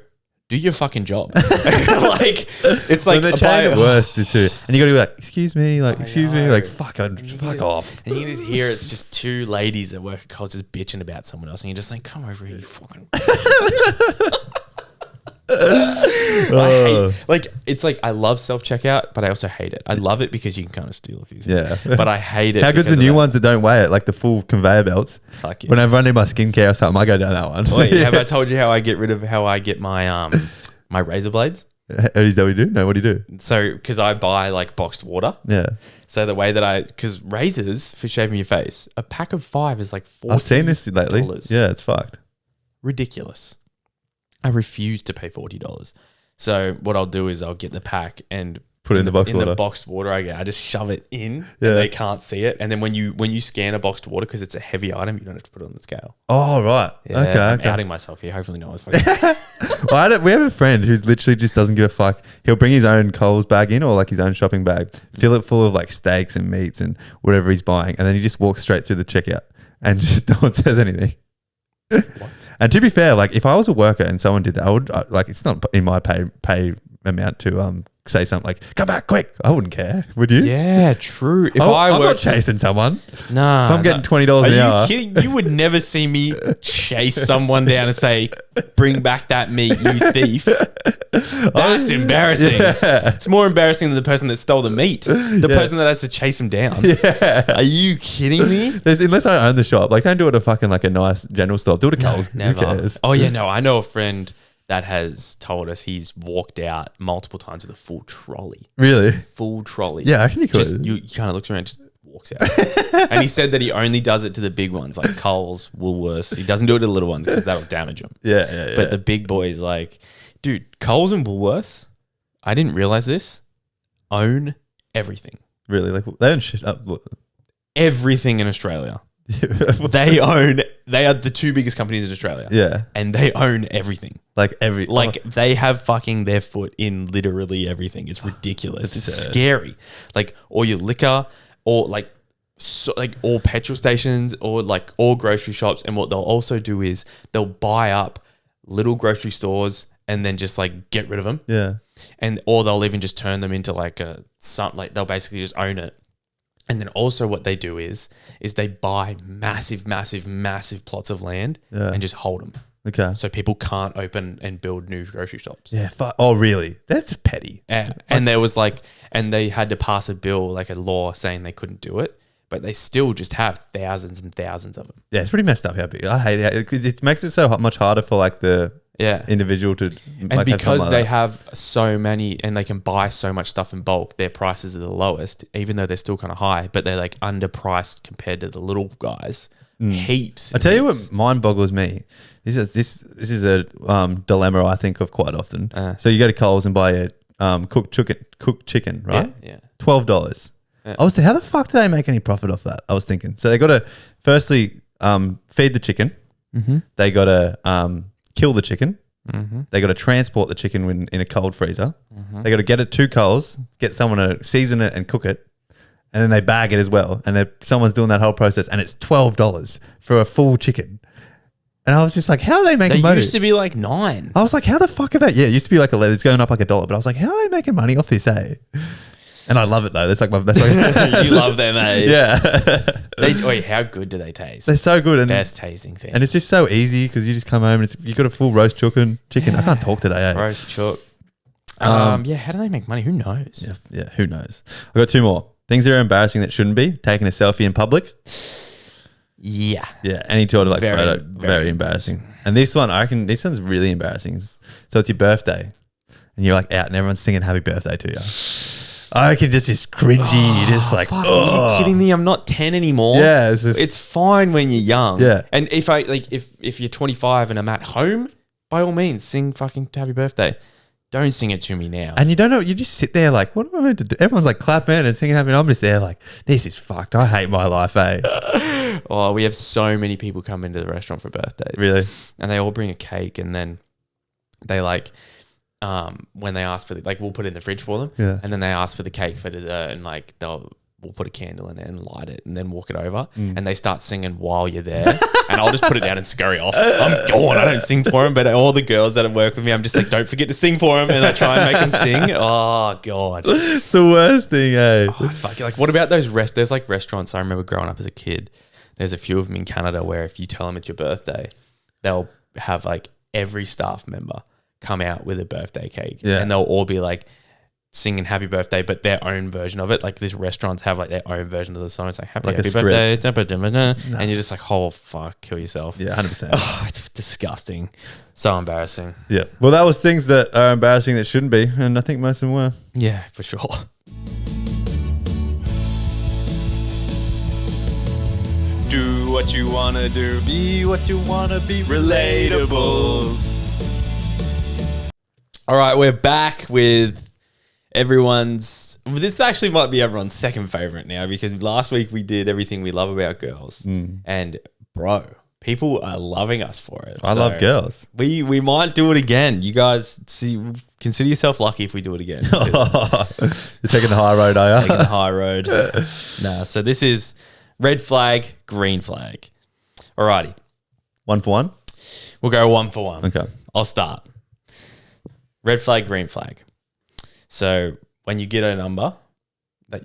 do your fucking job. Like, it's like they're chatting the worst too. And you got to be like, excuse me, like, excuse me, like, fuck off. And you just hear it's just 2 ladies that work at Coles just bitching about someone else. And you're just like, come over here, you fucking. It's like I love self-checkout, but I also hate it. I love it because you can kind of steal a few things. Yeah. But I hate it. How good's the new ones that don't weigh it, like the full conveyor belts? Fuck yeah. Whenever I need my skincare or something, I go down that one. Wait, have I told you how I get my my razor blades? Is that what you do? No, what do you do? So, because I buy like boxed water. Yeah. So the way that because razors for shaving your face, a pack of 5 is like $40. I've seen this lately. Yeah, it's fucked. Ridiculous. I refuse to pay $40. So what I'll do is I'll get the pack and put it in the boxed water. In the boxed water, I just shove it in, Yeah. and they can't see it. And then when you scan a boxed water, because it's a heavy item, you don't have to put it on the scale. Oh right. Yeah, I'm outing myself here. Hopefully no one's fucking. Well, we have a friend who's literally just doesn't give a fuck. He'll bring his own Coles bag in or like his own shopping bag, fill it full of like steaks and meats and whatever he's buying, and then he just walks straight through the checkout and just no one says anything. What? And to be fair, like if I was a worker and someone did that, I would like it's not in my pay amount to say something like, come back quick. I wouldn't care. Would you? Yeah, true. If I'm were not chasing someone. nah, If I'm getting $20 are an you hour. kidding? You would never see me chase someone down and say, "Bring back that meat, you thief." That's embarrassing. Yeah. It's more embarrassing than the person that stole the meat. The person that has to chase him down. Yeah. Are you kidding me? Unless I own the shop. Like, don't do it at fucking like a nice general store. Do it at Coles. Never. Who cares? Oh yeah, no. I know a friend that has told us he's walked out multiple times with a full trolley. Really? Full trolley. Yeah, I reckon you could. Just you kind of looks around, just walks out. And he said that he only does it to the big ones like Coles, Woolworths. He doesn't do it to the little ones because that'll damage him. Yeah. But the big boys, like, dude, Coles and Woolworths, I didn't realize this, own everything. Really? Like, they don't shit up. Everything in Australia. They are the two biggest companies in Australia. Yeah. And they own everything. Like They have fucking their foot in literally everything. It's ridiculous. It's absurd. scary. Like all your liquor or like all petrol stations or like all grocery shops. And what they'll also do is they'll buy up little grocery stores and then just like get rid of them. Yeah. Or they'll even just turn them into like they'll basically just own it. And then also what they do is they buy massive plots of land and just hold them. Okay. So people can't open and build new grocery shops. Yeah. Oh, really? That's petty. And there was and they had to pass a bill, like a law saying they couldn't do it, but they still just have thousands and thousands of them. Yeah, it's pretty messed up how big. I hate it because it makes it so much harder for like the individual to. And because they have so many and they can buy so much stuff in bulk, their prices are the lowest, even though they're still kind of high, but they're like underpriced compared to the little guys. Heaps. I tell you what mind boggles me. This is a dilemma I think of quite often. So you go to Coles and buy a cooked chicken, right? Yeah. $12. Yeah. I was saying, how the fuck do they make any profit off that? I was thinking. So they got to firstly feed the chicken. Mm-hmm. They got to kill the chicken. Mm-hmm. They got to transport the chicken in a cold freezer. Mm-hmm. They got to get it to Coles, get someone to season it and cook it, and then they bag it as well. And someone's doing that whole process, and it's $12 for a full chicken. And I was just like, how are they making money? Used to be like $9. I was like, how the fuck are they? Yeah, it used to be like it's going up like $1, but I was like, how are they making money off this, eh? And I love it though. That's like You love them, eh? Yeah. Wait, how good do they taste? They're so good. And best tasting thing. And it's just so easy because you just come home and you got a full roast chicken. I can't talk today, eh? Roast chook. How do they make money? Who knows? Yeah, who knows? I've got two more. Things that are embarrassing that shouldn't be. Taking a selfie in public. Yeah. Yeah, any sort of like Very, photo. very Very embarrassing. And this one, I reckon this one's really embarrassing. So it's your birthday and you're like out and everyone's singing happy birthday to you. I reckon just this cringy, you're just like, fuck, are you kidding me? I'm not 10 anymore. Yeah, it's fine when you're young. Yeah. And if you're 25 and I'm at home, by all means, sing fucking happy birthday. Don't sing it to me now. And you don't know, you just sit there like, what am I meant to do? Everyone's like clapping and singing happy. I'm just there like, this is fucked. I hate my life, eh? Oh, we have so many people come into the restaurant for birthdays. Really? And they all bring a cake and then they when they ask for we'll put it in the fridge for them. Yeah. And then they ask for the cake for dessert and we'll put a candle in it and light it and then walk it over and they start singing while you're there and I'll just put it down and scurry off. I'm gone. I don't sing for them, but all the girls that work with me, I'm just like, don't forget to sing for them, and I try and make them sing. Oh God, it's the worst thing, eh? Oh, it's fucking, like, what about those there's like restaurants I remember growing up as a kid. There's a few of them in Canada where if you tell them it's your birthday, they'll have like every staff member come out with a birthday cake and they'll all be like singing happy birthday, but their own version of it. Like these restaurants have like their own version of the song. It's like happy birthday. And you're just like, oh fuck, kill yourself. Yeah, 100%. Oh, it's disgusting. So embarrassing. Yeah. Well, that was things that are embarrassing that shouldn't be. And I think most of them were. Yeah, for sure. Do what you want to do. Be what you want to be. Relatables. All right, we're back with this actually might be everyone's second favorite now, because last week we did everything we love about girls. And bro, people are loving us for it. I love girls. We might do it again. You guys consider yourself lucky if we do it again. You're taking the high road, are you? Taking the high road. Nah, so this is red flag, green flag. Alrighty. 1 for 1? We'll go 1 for 1. Okay. I'll start. Red flag, green flag. So when you get a number,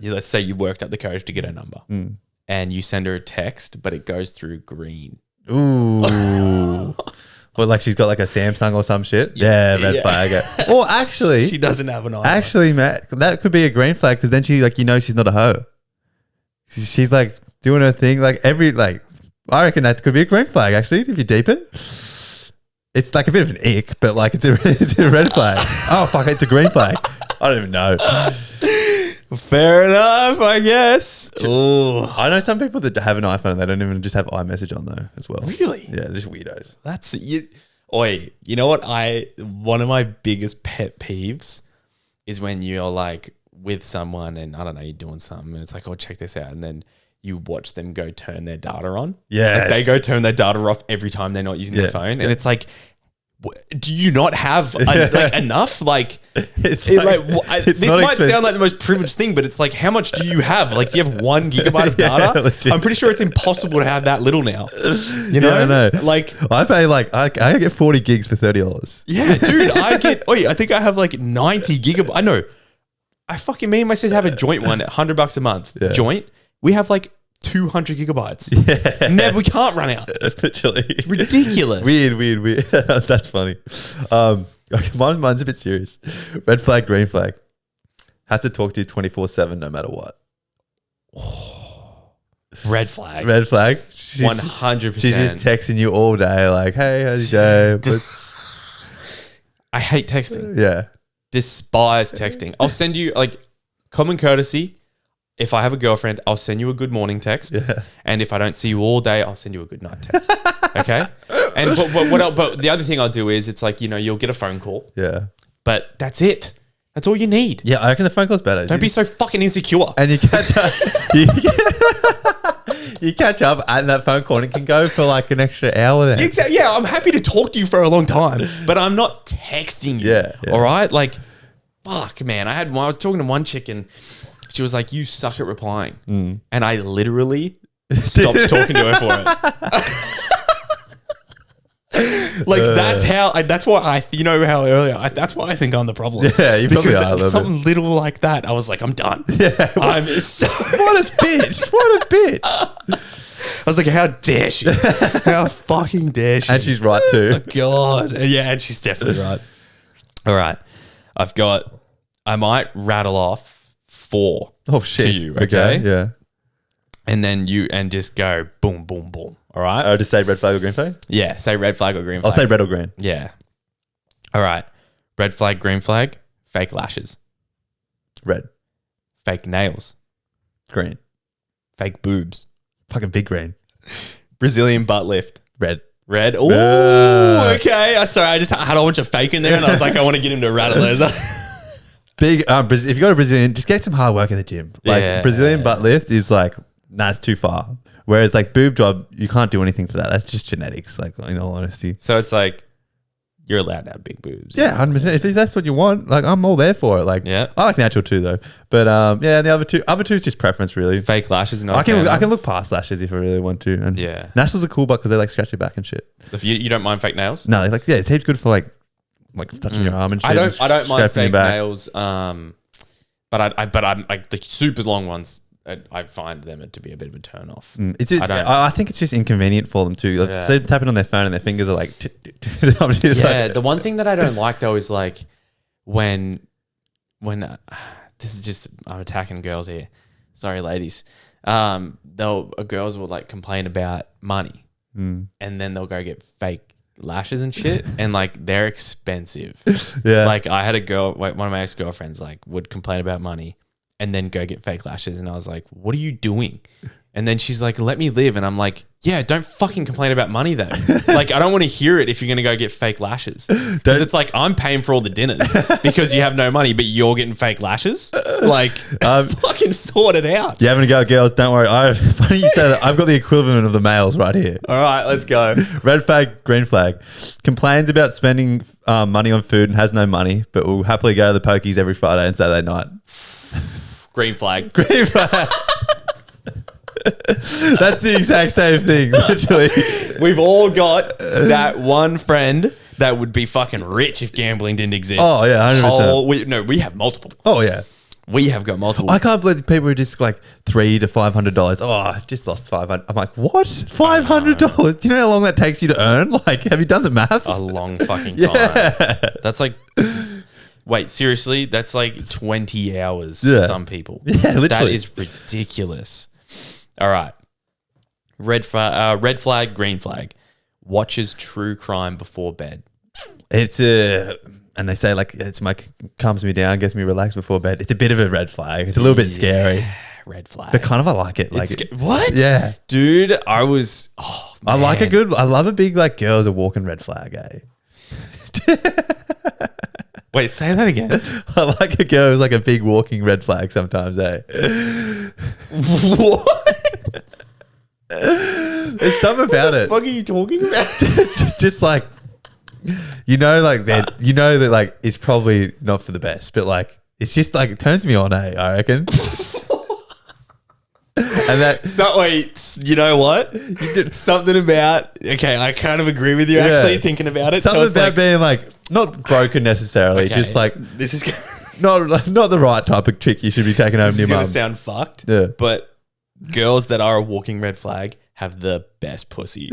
let's say you worked up the courage to get a number, and you send her a text, but it goes through green. Ooh. But like she's got like a Samsung or some shit. Yeah, red flag. Or actually, she doesn't have an iPhone. Actually, Matt, that could be a green flag because then she like she's not a hoe. She's like doing her thing like I reckon that could be a green flag actually if you deep it. It's like a bit of an ick, but like it's a red flag. Oh fuck, it's a green flag. I don't even know. Fair enough, I guess. Oh, I know some people that have an iPhone and they don't even just have iMessage on though as well. Really? Yeah, just weirdos. That's you. Oi, you know what? One of my biggest pet peeves is when you're like with someone and I don't know, you're doing something and it's like, oh, check this out, and then you watch them go turn their data on. Yeah, like they go turn their data off every time they're not using their phone, and it's like, do you not have like enough? Like, this might sound like the most privileged thing, but it's like, how much do you have? Like, do you have 1 gigabyte of data? I'm pretty sure it's impossible to have that little now. You know, I know. Like, I pay like I get 40 gigs for $30. Yeah, dude, I think I have like 90 gigabytes. I know. Me and my sis have a joint one at $100 a month. Yeah. Joint. We have like 200 gigabytes. Yeah. Never, we can't run out. Literally. Ridiculous. Weird. That's funny. Okay, mine's a bit serious. Red flag, green flag. Has to talk to you 24/7 no matter what. Oh, red flag. Red flag. 100%. She's just texting you all day like, hey, how's your day? I hate texting. Yeah. Despise texting. I'll send you like common courtesy. If I have a girlfriend, I'll send you a good morning text. Yeah. And if I don't see you all day, I'll send you a good night text. Okay. And but the other thing I'll do is it's like, you'll get a phone call. Yeah. But that's it. That's all you need. Yeah, I reckon the phone call's better. Don't be so fucking insecure. And you catch up. You catch up and that phone call and it can go for like an extra hour then. Exactly. Yeah, I'm happy to talk to you for a long time, but I'm not texting you. Yeah. All right? Like, fuck, man. I was talking to one chick and she was like, you suck at replying. And I literally stopped talking to her for it. Like, that's why how earlier, that's why I think I'm the problem. Yeah, you probably are a little something little like that. I was like, I'm done. Yeah. I'm so what a bitch. What a bitch. I was like, how dare she? How fucking dare she? And she's right too. Oh, God. Yeah, and she's definitely right. All right. I might rattle off 4 shit. to you, okay? Yeah. And then just go boom, boom, boom. All right? I'll just say red flag or green flag? Yeah, say red flag or green flag. I'll say red or green. Yeah. All right. Red flag, green flag, fake lashes. Red. Fake nails. Green. Fake boobs. Fucking big green. Brazilian butt lift. Red. Red. Oh, okay. Sorry, I just had a bunch of fake in there and I was like, I want to get him to rattle those. Big. If you go to Brazilian, just get some hard work in the gym. Like Brazilian butt lift is like, it's too far. Whereas like boob job, you can't do anything for that. That's just genetics, like in all honesty. So it's like you're allowed to have big boobs. Yeah, 100%. If that's what you want, like I'm all there for it. Like, yeah, I like natural too though. But yeah, and the other two is just preference really. Fake lashes, I can look past lashes if I really want to. And yeah, nationals are cool, but because they like scratch your back and shit. If you don't mind fake nails? No, like it's heaps good for like touching your arm and shit. I don't mind fake nails. But I'm like the super long ones. I find them to be a bit of a turn off. I think it's just inconvenient for them too. Like, so tapping on their phone and their fingers are like. The one thing that I don't like though is like when this is just, I'm attacking girls here. Sorry, ladies. Girls will like complain about money, and then they'll go get fake lashes and shit, and like they're expensive. Yeah. Like I had a girl, like one of my ex-girlfriends, like would complain about money. And then go get fake lashes. And I was like, what are you doing? And then she's like, let me live. And I'm like, yeah, don't fucking complain about money though. Like, I don't want to hear it if you're going to go get fake lashes. Because it's like, I'm paying for all the dinners because you have no money, but you're getting fake lashes. Like, fucking sort it out. You having a go, girls? Don't worry. Funny you say that. I've got the equivalent of the males right here. All right, let's go. Red flag, green flag. Complains about spending money on food and has no money, but will happily go to the pokies every Friday and Saturday night. Green flag. Green flag. That's the exact same thing, literally. We've all got that one friend that would be fucking rich if gambling didn't exist. Oh, yeah, 100%. We have multiple. Oh yeah. We have got multiple. I can't believe the people who just like $300 to $500. Oh, I just lost 500. I'm like, what? $500? Do you know how long that takes you to earn? Like, have you done the maths? A long fucking time. That's like, wait, seriously? That's like 20 hours for some people. Yeah, literally. That is ridiculous. All right. Red flag, green flag. Watches true crime before bed. It's and they say like calms me down, gets me relaxed before bed. It's a bit of a red flag. It's a little bit scary. Red flag. But kind of I like it. Like what? Yeah, dude. I love a big like girls are walking red flag. Wait, say that again. I like a girl who's like a big walking red flag sometimes. What? There's something about it. What the fuck are you talking about? Just like. That like it's probably not for the best, but like it's just like it turns me on, I reckon. And wait, you know what? You did something about. Okay, I kind of agree with you. Actually, thinking about it, something about being like not broken necessarily, just like this is not the right type of chick you should be taking home to your mum. This is gonna sound fucked, yeah. But girls that are a walking red flag have the best pussy.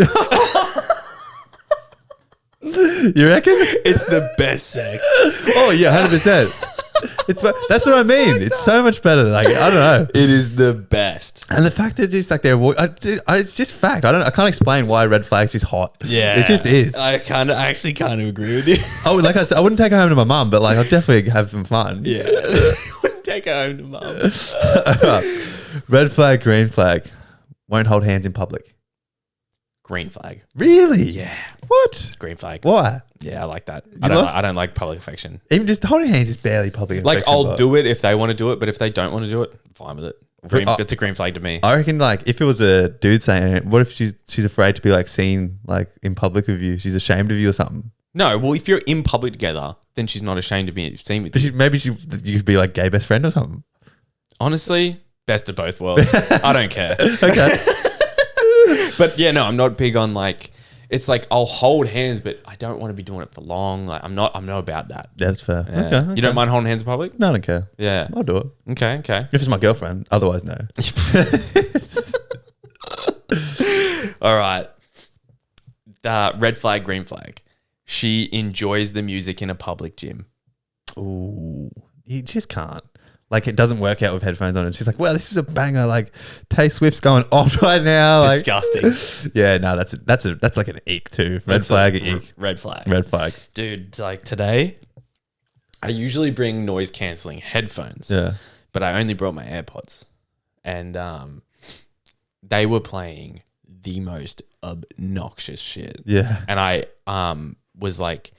You reckon? It's the best sex. Oh yeah, 100%. That's what I mean. It's so much better. Like I don't know. It is the best. And the fact that just like it's just fact. I can't explain why red flag's just hot. Yeah, it just is. I actually kind of agree with you. Oh, like I said, I wouldn't take her home to my mum, but like I'll definitely have some fun. Yeah, wouldn't take her home to mum. Red flag, green flag. Won't hold hands in public. Green flag. Really? Yeah. What? Green flag. Why? Yeah, I like that. I don't like public affection. Even just holding hands is barely public affection. Like I'll do it if they want to do it, but if they don't want to do it, I'm fine with it. It's a green flag to me. I reckon like if it was a dude saying it, what if she's afraid to be like seen like in public with you? She's ashamed of you or something. No, well if you're in public together, then she's not ashamed to be seen with you. Maybe you could be like gay best friend or something. Honestly, best of both worlds. I don't care. Okay. But yeah, no, I'm not big on like. It's like I'll hold hands, but I don't want to be doing it for long. Like I'm not about that. That's fair. Yeah. Okay. You don't mind holding hands in public? No, I don't care. Yeah. I'll do it. Okay. If it's my girlfriend, otherwise no. All right. Red flag, green flag. She enjoys the music in a public gym. Ooh, you just can't. Like it doesn't work out with headphones on. And she's like, "Well, this is a banger. Like Tay Swift's going off right now." Like, disgusting. Yeah, no, that's like an ick too. Red flag, ick. Red flag. Red flag. Dude, like today, I usually bring noise cancelling headphones. Yeah. But I only brought my AirPods, and they were playing the most obnoxious shit. Yeah. And I was like,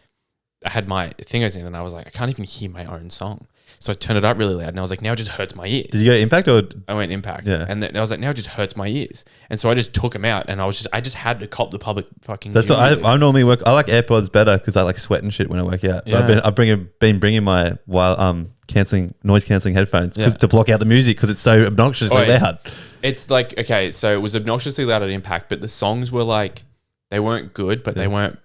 I had my thingers in, and I was like, I can't even hear my own song. So I turned it up really loud, and I was like, now it just hurts my ears. Did you go Impact or? I went Impact. Yeah. And then I was like, now it just hurts my ears. And so I just took them out, and I just had to cop the public fucking. That's what I normally work. I like AirPods better because I like sweat and shit when I work out. Yeah. But I've been bringing my noise cancelling headphones to block out the music because it's so obnoxiously loud. It's like, okay, so it was obnoxiously loud at Impact, but the songs were like, they weren't good, but they weren't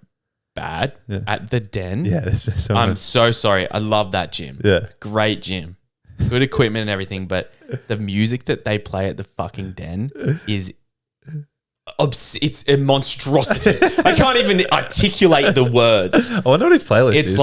bad at the Den. Yeah, that's so I'm so sorry. I love that gym. Yeah. Great gym. Good equipment and everything, but the music that they play at the fucking Den is it's a monstrosity. I can't even articulate the words. I wonder what his playlist is.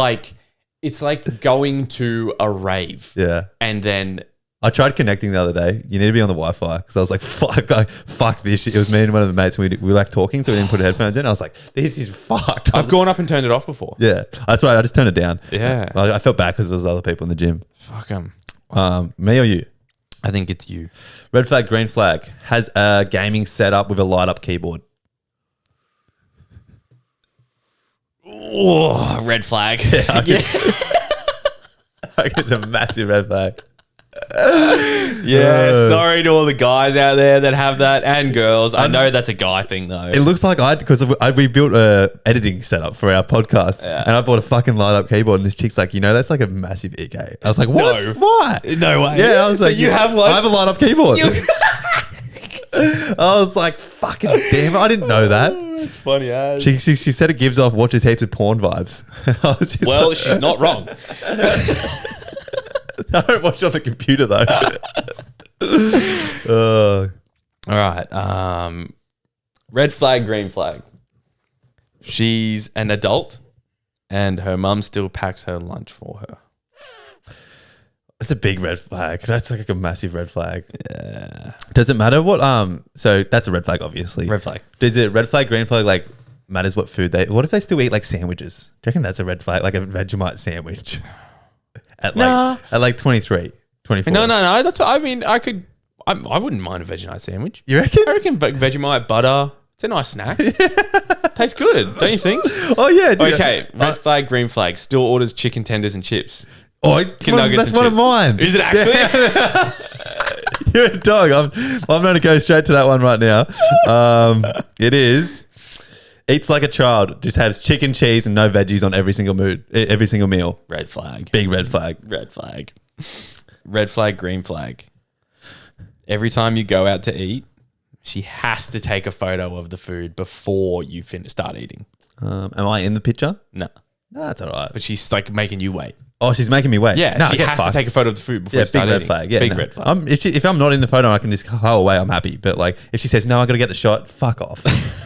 It's like going to a rave. Yeah. And then I tried connecting the other day. You need to be on the Wi-Fi because I was like, fuck this shit. It was me and one of the mates. We were like talking, so we didn't put headphones in. I was like, this is fucked. I've gone up and turned it off before. Yeah. That's right. I just turned it down. Yeah. I felt bad because there was other people in the gym. Fuck them. Me or you? I think it's you. Red flag, green flag. Has a gaming setup with a light-up keyboard. Oh, red flag. Yeah. It's a massive red flag. Yeah, sorry to all the guys out there that have that and girls. I know that's a guy thing though. It looks like we built a editing setup for our podcast, and I bought a fucking light up keyboard, and this chick's like, that's like a massive ick. I was like, what? No. Why? No way. Yeah, I was like, you have one? I have a light up keyboard. I was like, fucking damn it, I didn't know that. It's funny as. She said it gives off watches heaps of porn vibes. I was just Well, like, she's not wrong. I don't watch it on the computer though. All right. Red flag, green flag. She's an adult and her mum still packs her lunch for her. It's a big red flag. That's like a massive red flag. Yeah. Does it matter what so that's a red flag obviously. Red flag. Does it red flag, green flag, like matters what food what if they still eat like sandwiches? Do you reckon that's a red flag, like a Vegemite sandwich? At like 23, 24. No. That's, I mean, I wouldn't mind a Vegemite sandwich. You reckon? I reckon Vegemite butter. It's a nice snack. Tastes good, don't you think? Oh yeah. Dude. Okay, red flag, green flag. Still orders chicken tenders and chips. Oh, Nuggets that's and one of chips. mine. Is it actually? Yeah. You're a dog. I'm going to go straight to that one right now. It is. Eats like a child. Just has chicken, cheese, and no veggies on every single meal. Red flag. Big red flag. Red flag. Red flag, green flag. Every time you go out to eat, she has to take a photo of the food before you start eating. Am I in the picture? No. No, that's all right. But she's like making you wait. Oh, she's making me wait. Yeah, no, she has to take a photo of the food before you big start red eating. flag. Yeah, big no. red flag. If I'm not in the photo, I can just go away. I'm happy. But like, if she says no, I got to get the shot. Fuck off.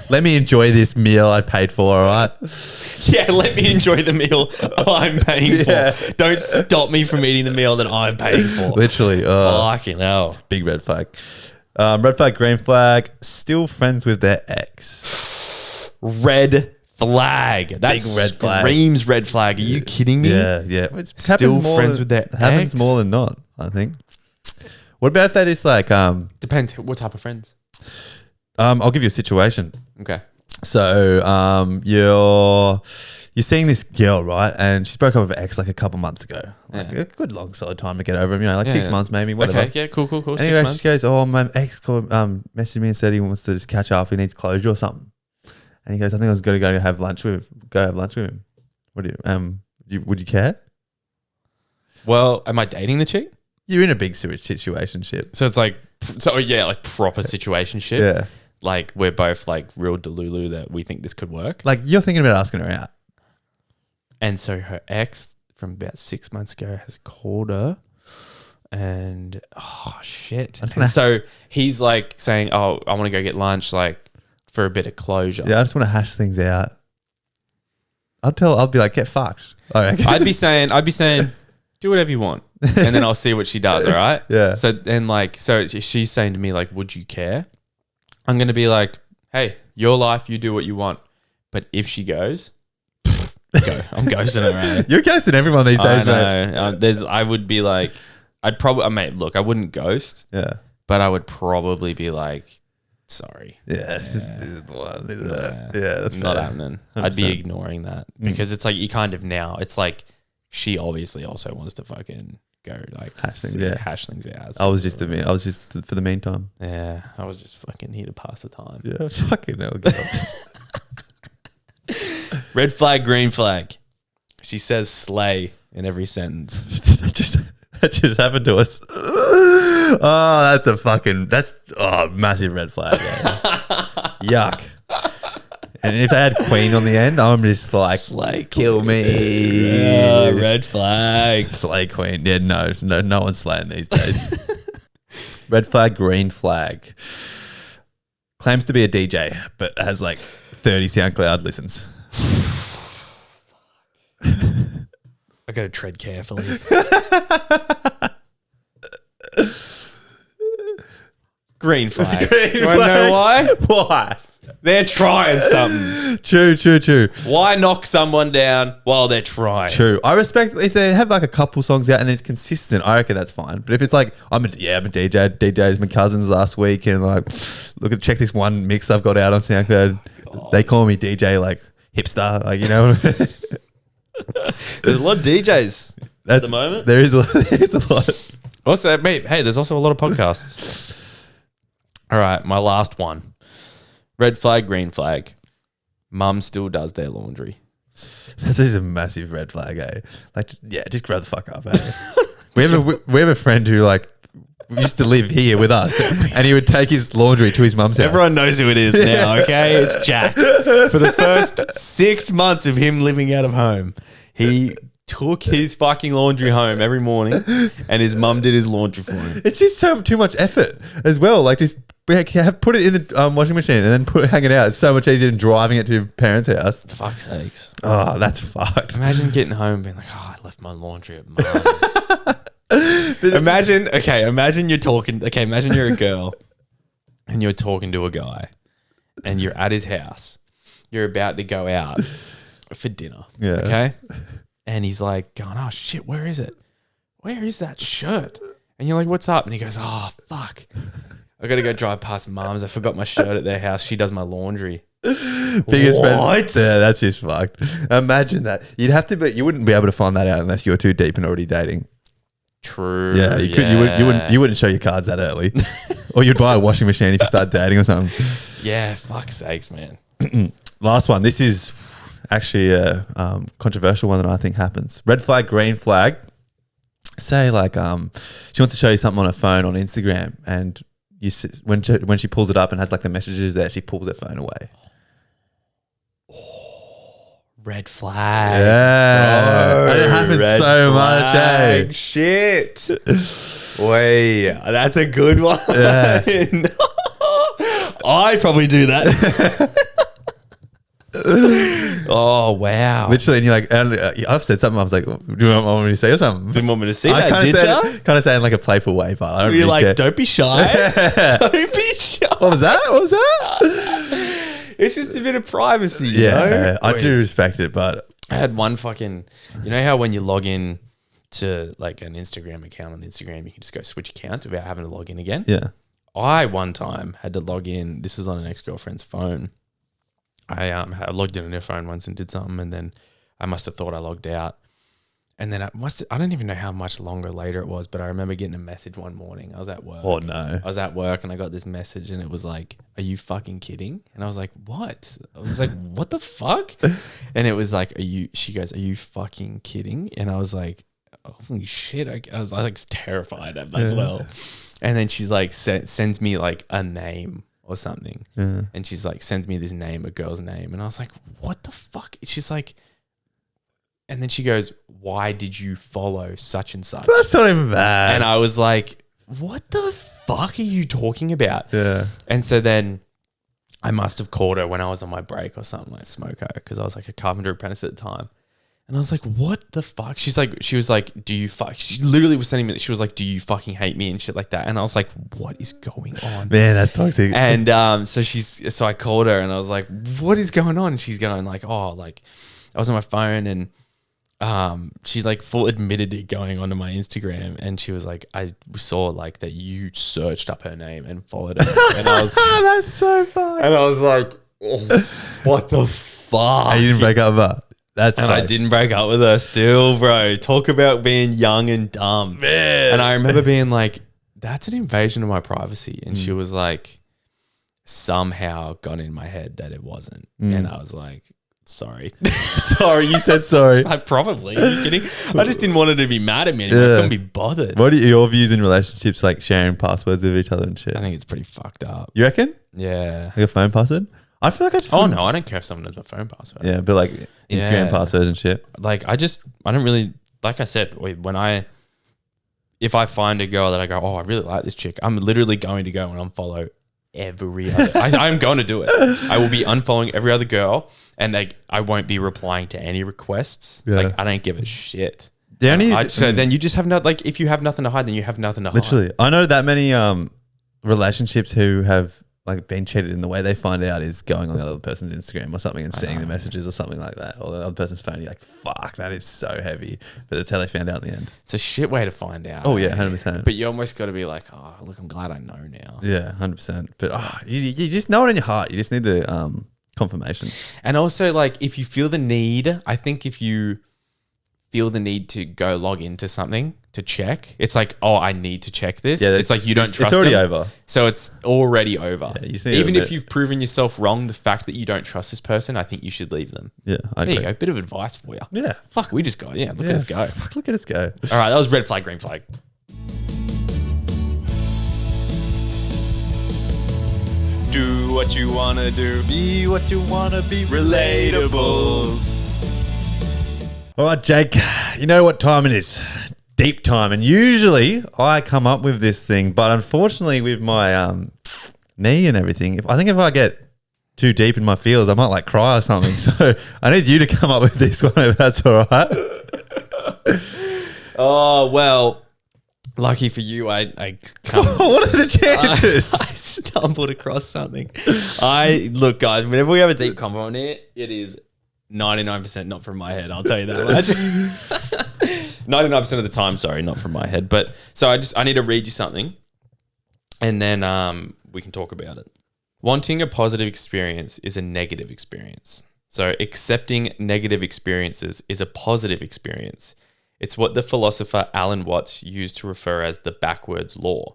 Let me enjoy this meal I paid for. All right. Yeah, let me enjoy the meal I'm paying Yeah. for. Don't stop me from eating the meal that I'm paying for. Literally. Fucking hell. Big red flag. Red flag, green flag. Still friends with their ex. Red flag. That Big red flag. screams red flag. Are you kidding me? Yeah. It Still friends with their happens ex? more than not, I think. What about if that is like Depends what type of friends. I'll give you a situation. Okay. So you're seeing this girl, right? And she broke up with her ex like a couple months ago. Like a good long solid time to get over him, like 6 months maybe, whatever. Okay, yeah, cool. Anyway, 6 months. she goes, "Oh, my ex messaged me and said he wants to just catch up. He needs closure or something." And he goes, "I think I was going to go have lunch with him. What do would you care?" Well, am I dating the chick? You're in a big situationship. So it's like, like proper situationship. Yeah. Like we're both like real delulu that we think this could work. Like you're thinking about asking her out. And so her ex from about 6 months ago has called her and oh shit. And so he's like saying, "Oh, I want to go get lunch like for a bit of closure." Yeah, I just want to hash things out. I'll be like, get fucked. I'd be saying, do whatever you want. And then I'll see what she does, all right? Yeah. So she's saying to me, like, would you care? I'm going to be like, hey, your life, you do what you want. But if she goes, go. I'm ghosting her, right? You're ghosting everyone these days, mate. I know. I would be like, look, I wouldn't ghost, Yeah. but I would probably be like, sorry. Yeah, it's just the one, isn't it? Yeah. Yeah, that's Not fair. happening. I'd be 100%. ignoring that because it's like you kind of now, it's like she obviously also wants to fucking go like Hash things out. hash things out. I was just for the meantime. Yeah, I was just fucking here to pass the time. Yeah, fucking hell, girls. Red flag, green flag. She says slay in every sentence. that just happened to us. Massive red flag. Yuck. And if they had queen on the end, I'm just like, Slay kill me. Yeah, red flag. Slay queen. Yeah, no one's slaying these days. Red flag, green flag. Claims to be a DJ, but has like 30 SoundCloud listens. I gotta tread carefully. Green flag. Green Do you want to know why? Why? They're trying something. True. Why knock someone down while they're trying? True. I respect if they have like a couple songs out and it's consistent. I reckon that's fine. But if it's like I'm a DJ, DJed my cousins last week and like check this one mix I've got out on SoundCloud. They call me DJ like hipster, like you know. There's a lot of DJs at the moment. There is a lot. Also, mate, hey, there's also a lot of podcasts. All right, my last one. Red flag, green flag. Mum still does their laundry. This is a massive red flag, eh? Like, yeah, just grow the fuck up, eh? we have a friend who like used to live here with us, and he would take his laundry to his mum's house. Everyone knows who it is now, okay? It's Jack. For the first 6 months of him living out of home, he took his fucking laundry home every morning, and his mum did his laundry for him. It's just so too much effort as well. Like just put it in the washing machine and then hang it out. It's so much easier than driving it to your parents' house. For fuck's sakes. Oh, that's fucked. Imagine getting home and being like, oh, I left my laundry at mum's. Imagine you're talking. Okay, imagine you're a girl and you're talking to a guy and you're at his house. You're about to go out for dinner. Yeah. Okay. And he's like going, oh shit, where is it? Where is that shirt? And you're like, what's up? And he goes, oh, fuck. I got to go drive past mum's. I forgot my shirt at their house. She does my laundry. Biggest friend. Yeah, that's just fucked. Imagine that. You'd have to be. You wouldn't be able to find that out unless you're too deep and already dating. True. Yeah, you could. You wouldn't show your cards that early, or you'd buy a washing machine if you start dating or something. Yeah, fuck's sakes, man. Last one. This is actually a controversial one that I think happens. Red flag, green flag. Say like she wants to show you something on her phone on Instagram, and when she pulls it up and has like the messages there, she pulls her phone away. Red flag. Yeah. Bro, and it happens so much, eh? Shit. Wait, that's a good one. Yeah. I probably do that. Oh, wow. Literally, and you're like, and I've said something. I was like, do you want me to say or something? Didn't want me to see I that, did you? kind of say it in like a playful way, but I don't You're really like, care. don't be shy. Don't be shy. What was that? It's just a bit of privacy, you Yeah, know? I do respect it, but I had one fucking, you know how when you log in to like an Instagram account on Instagram, you can just go switch accounts without having to log in again? yeah. I one time had to log in. This was on an ex-girlfriend's phone. I logged in on her phone once and did something, and then I must have thought I logged out. And then I don't even know how much longer later it was, but I remember getting a message one morning. I was at work. Oh, no. I was at work and I got this message and it was like, are you fucking kidding? And I was like, what? I was like, what the fuck? And it was like, she goes, are you fucking kidding? And I was like, holy shit. I was like terrified as well. And then she's like, sends me like a name or something. Yeah. And she's like, sends me this name, a girl's name. And I was like, what the fuck? She's like, and then she goes, why did you follow such and such? That's not even bad. And I was like, what the fuck are you talking about? Yeah. And so then I must have called her when I was on my break or something, like smoko, because I was like a carpenter apprentice at the time. And I was like, what the fuck? She was like, do you fuck? She literally was sending me, she was like, do you fucking hate me and shit like that? And I was like, what is going on? Man, that's toxic. And so I called her and I was like, what is going on? And she's going like, oh, like I was on my phone and she like full admitted it going onto my Instagram, and she was like, I saw like that you searched up her name and followed her, and I was that's so funny. and I was like, oh, what the fuck? And you didn't break up with her. That's and funny. I didn't break up with her still, bro. Talk about being young and dumb. Man. And I remember being like, that's an invasion of my privacy. And she was like, somehow got in my head that it wasn't. And I was like, sorry. Sorry, you said sorry. I probably. Are you kidding? I just didn't want her to be mad at me anymore. Yeah. I couldn't be bothered. What are your views in relationships, like sharing passwords with each other and shit? I think it's pretty fucked up. You reckon? Yeah. Like a phone password? I feel like I just... Oh, no. I don't care if someone knows my phone password. Yeah, but like Instagram Yeah. passwords and shit. Like, I don't really... Like I said, if I find a girl that I go, oh, I really like this chick, I'm literally going to go and unfollow every other... I'm going to do it. I will be unfollowing every other girl, and like I won't be replying to any requests. Yeah. Like, I don't give a shit. The only... So then you just have like, if you have nothing to hide, then you have nothing to hide. Literally. I know that many relationships who have like been cheated, in the way they find out is going on the other person's Instagram or something and seeing the messages or something like that, or the other person's phone. You're like, fuck, that is so heavy. But that's how they found out in the end. It's a shit way to find out. Oh yeah, 100%. But you almost got to be like, oh, look, I'm glad I know now. Yeah, 100%. But you just know it in your heart. You just need the confirmation. And also, like, if you feel the need, I think if you feel the need to go log into something to check, it's like, oh, I need to check this. Yeah, it's like you don't trust It's already them. over. So it's already over. Yeah, you just need Even a if bit- you've proven yourself wrong, the fact that you don't trust this person, I think you should leave them. Yeah, I There agree. you go. Bit of advice for you. Yeah. Fuck, we just got, look Yeah. at us go. Fuck, look at us go. All right, that was red flag, green flag. Do what you wanna do. Be what you want to be. Relatables. All right, Jake, you know what time it is. Deep time. And usually I come up with this thing, but unfortunately with my knee and everything, if I get too deep in my feels, I might like cry or something. So I need you to come up with this one if that's all right. Oh, well, lucky for you, I What are the chances? I stumbled across something. Look, guys, whenever we have a deep convo on here, it is 99% not from my head. I'll tell you that much. 99% of the time, sorry, not from my head. But so I need to read you something, and then we can talk about it. Wanting a positive experience is a negative experience. So accepting negative experiences is a positive experience. It's what the philosopher Alan Watts used to refer as the backwards law.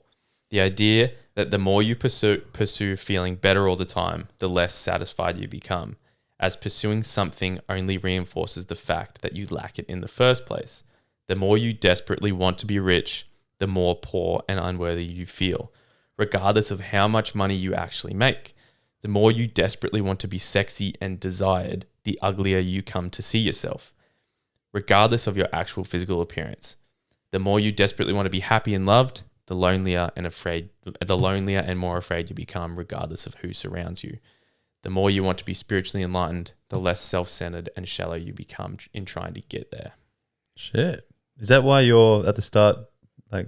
The idea that the more you pursue feeling better all the time, the less satisfied you become, as pursuing something only reinforces the fact that you lack it in the first place. The more you desperately want to be rich, the more poor and unworthy you feel, regardless of how much money you actually make. The more you desperately want to be sexy and desired, the uglier you come to see yourself, regardless of your actual physical appearance. The more you desperately want to be happy and loved, the lonelier and more afraid you become, regardless of who surrounds you. The more you want to be spiritually enlightened, the less self-centered and shallow you become in trying to get there. Shit. Is that why you're at the start like...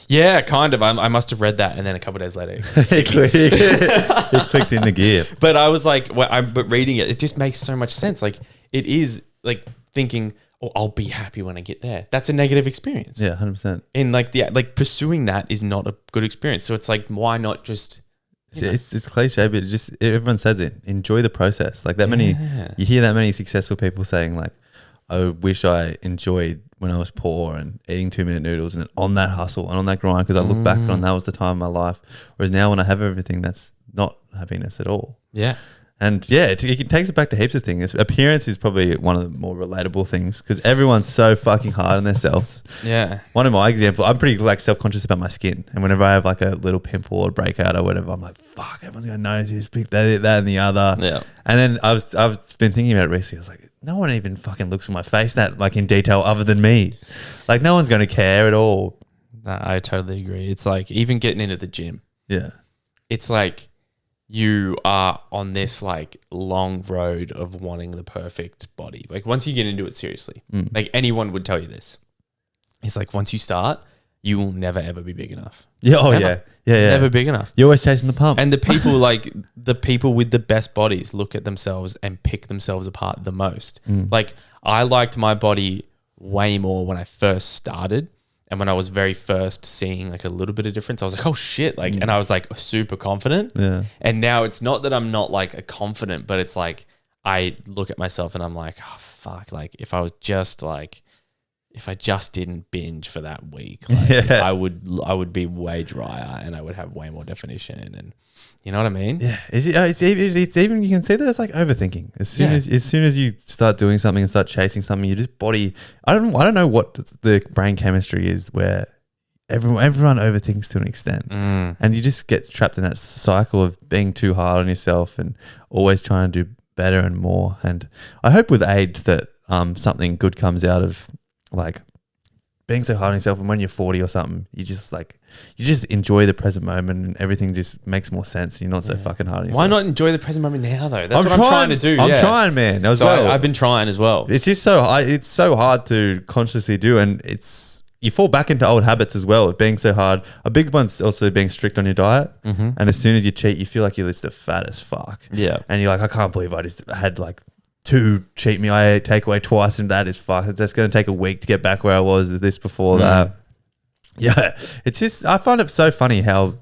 Yeah, kind of. I must have read that, and then a couple of days later, it clicked into gear. But I was like, but reading it just makes so much sense. Like it is like thinking, oh, I'll be happy when I get there. That's a negative experience. Yeah, 100%. And like pursuing that is not a good experience. So it's like, why not just? It's cliche, but everyone says it. Enjoy the process. Like that many, you hear that many successful people saying like, I wish I enjoyed when I was poor and eating 2-minute noodles and on that hustle and on that grind, because I look back on that was the time of my life. Whereas now when I have everything, that's not happiness at all. Yeah. And yeah, it takes it back to heaps of things. Appearance is probably one of the more relatable things because everyone's so fucking hard on themselves. Yeah. One of my examples, I'm pretty like self-conscious about my skin. And whenever I have like a little pimple or breakout or whatever, I'm like, fuck, everyone's going to notice this, that and the other. Yeah. And then I've been thinking about it recently. I was like, no one even fucking looks at my face that like in detail other than me. Like no one's going to care at all. Nah, I totally agree. It's like even getting into the gym. Yeah. It's like you are on this like long road of wanting the perfect body. Like once you get into it seriously, like anyone would tell you this. It's like once you start, you will never ever be big enough. Yeah. Oh Never. yeah. Never big enough. You're always chasing the pump. And the people like the people with the best bodies look at themselves and pick themselves apart the most. Like I liked my body way more when I first started. And when I was very first seeing like a little bit of difference, I was like, oh shit. Like, and I was like super confident. Yeah. And now it's not that I'm not like a confident, but it's like, I look at myself and I'm like, oh fuck. Like if I just didn't binge for that week, like, I would be way drier and I would have way more definition. And you know what I mean? Yeah. It's even, you can see that it's like overthinking. As soon as you start doing something and start chasing something, you just body, I don't know what the brain chemistry is where everyone overthinks to an extent. And you just get trapped in that cycle of being too hard on yourself and always trying to do better and more. And I hope with age that something good comes out of like being so hard on yourself, and when you're 40 or something, you just enjoy the present moment and everything just makes more sense. You're not so fucking hard on yourself. Why not enjoy the present moment now though? That's what I'm trying to do. I'm trying, man. I've been trying as well. It's just it's so hard to consciously do, and you fall back into old habits as well of being so hard. A big one's also being strict on your diet. And as soon as you cheat, you feel like you're just the fat as fuck. Yeah. And you're like, I can't believe I just had like 2 cheat meal. I ate takeaway twice, and that is fuck. That's going to take a week to get back where I was this before that. Yeah, it's just, I find it so funny how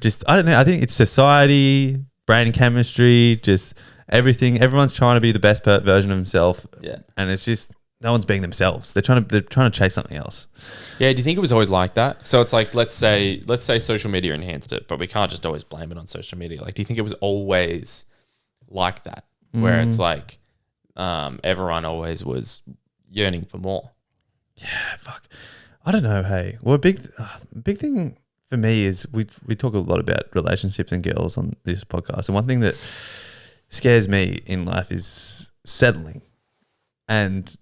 just, I don't know, I think it's society, brain chemistry, just everything. Everyone's trying to be the best version of himself. Yeah, and it's just no one's being themselves. They're trying to chase something else. Yeah, do you think it was always like that? So it's like let's say social media enhanced it, but we can't just always blame it on social media. Like, do you think it was always like that, where it's like everyone always was yearning for more? Yeah, fuck. I don't know. Hey, well, a big thing for me is we talk a lot about relationships and girls on this podcast, and one thing that scares me in life is settling, but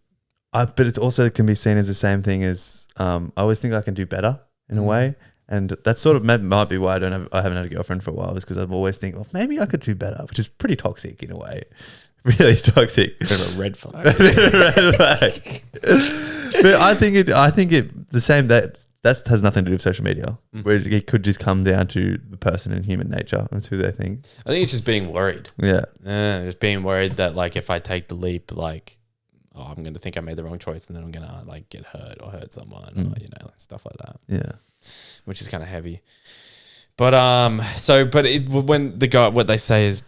it's also can be seen as the same thing as I always think I can do better in a way, and that sort of might be why I haven't had a girlfriend for a while, is because I'm always thinking, well, maybe I could do better, which is pretty toxic in a way, really toxic. Bit of a red flag. Red flag. But I think the same that has nothing to do with social media, where it could just come down to the person and human nature. That's who they think. I think it's just being worried. Yeah. Just being worried that like if I take the leap, like, oh, I'm going to think I made the wrong choice, and then I'm going to like get hurt or hurt someone or, you know, like stuff like that. Yeah. Which is kind of heavy. But when the guy, what they say is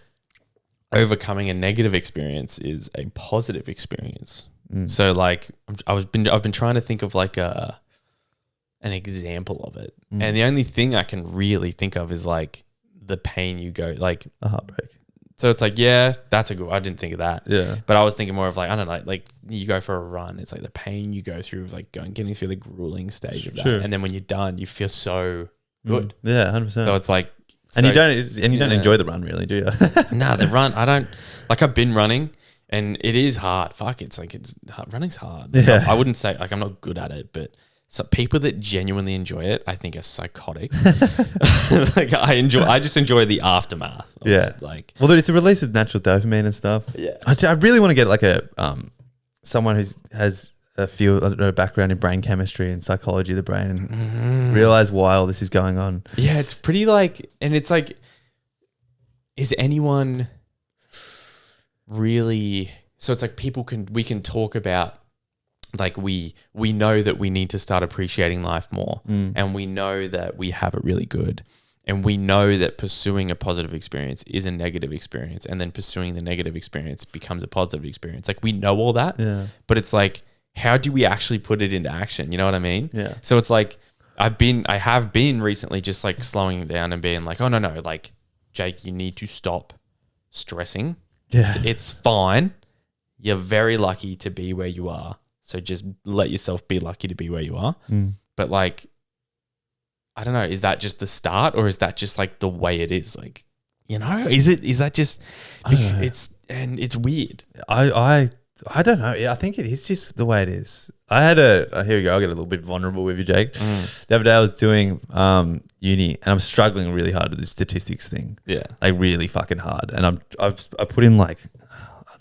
overcoming a negative experience is a positive experience. So like I've been trying to think of like an example of it. And the only thing I can really think of is like the pain you go, like a heartbreak. So it's like, yeah, that's a good, I didn't think of that. Yeah. But I was thinking more of like, I don't know, like you go for a run. It's like the pain you go through of like getting through the grueling stage of that. Sure. And then when you're done, you feel so good. Yeah, 100%. So it's like, and you don't enjoy the run really, do you? Nah, the run, I don't, like I've been running and it is hard. Fuck, it's hard. Running's hard. Like, Yeah. I wouldn't say, like I'm not good at it, but so people that genuinely enjoy it, I think are psychotic. Like I just enjoy the aftermath. Yeah. Like, well, it's a release of natural dopamine and stuff. Yeah. I really want to get like a someone who has a background in brain chemistry and psychology of the brain and realize why all this is going on. Yeah, it's pretty like, and it's like, is anyone really? So it's like we can talk about. Like we know that we need to start appreciating life more, and we know that we have it really good, and we know that pursuing a positive experience is a negative experience, and then pursuing the negative experience becomes a positive experience. Like we know all that, but it's like, how do we actually put it into action? You know what I mean? Yeah. So it's like I have been recently just like slowing down and being like, oh no, like Jake, you need to stop stressing. Yeah. It's fine. You're very lucky to be where you are. So just let yourself be lucky to be where you are. But like, I don't know, is that just the start, or is that just like the way it is? Like, you know, is that just, it's weird. I don't know. Yeah, I think it is just the way it is. Here we go. I'll get a little bit vulnerable with you, Jake. The other day I was doing uni and I'm struggling really hard with this statistics thing. Yeah. Like really fucking hard. And I put in like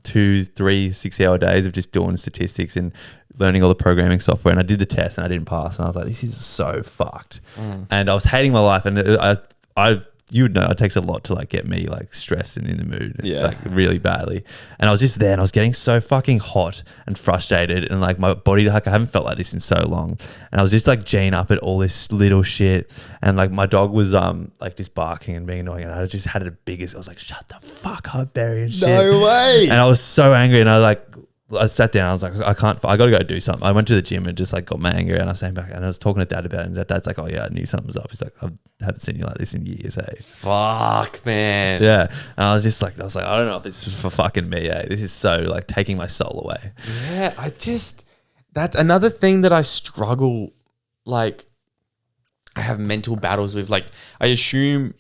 2, 3, 6-hour days of just doing statistics and learning all the programming software. And I did the test and I didn't pass. And I was like, this is so fucked. And I was hating my life. And you would know it takes a lot to like get me like stressed and in the mood, like really badly. And I was just there and I was getting so fucking hot and frustrated, and like my body, like I haven't felt like this in so long. And I was just like G'ing up at all this little shit. And like my dog was like just barking and being annoying. And I just had the biggest, I was like, shut the fuck up, Barry, and shit. No way. And I was so angry, and I sat down. I was like, I got to go do something. I went to the gym and just like got my anger, and I came back and I was talking to Dad about it. And Dad's like, oh yeah, I knew something was up. He's like, I haven't seen you like this in years, hey. Fuck, man. Yeah. And I was like, I don't know if this is for fucking me, eh? This is so like taking my soul away. Yeah, that's another thing that I struggle, like I have mental battles with. Like I assume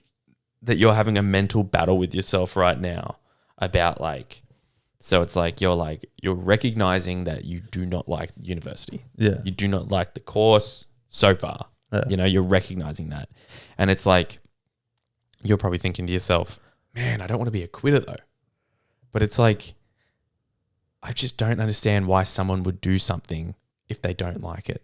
that you're having a mental battle with yourself right now about like, so it's like you're recognizing that you do not like university. Yeah. You do not like the course so far. Yeah. You know, you're recognizing that. And it's like, you're probably thinking to yourself, man, I don't want to be a quitter though. But it's like, I just don't understand why someone would do something if they don't like it.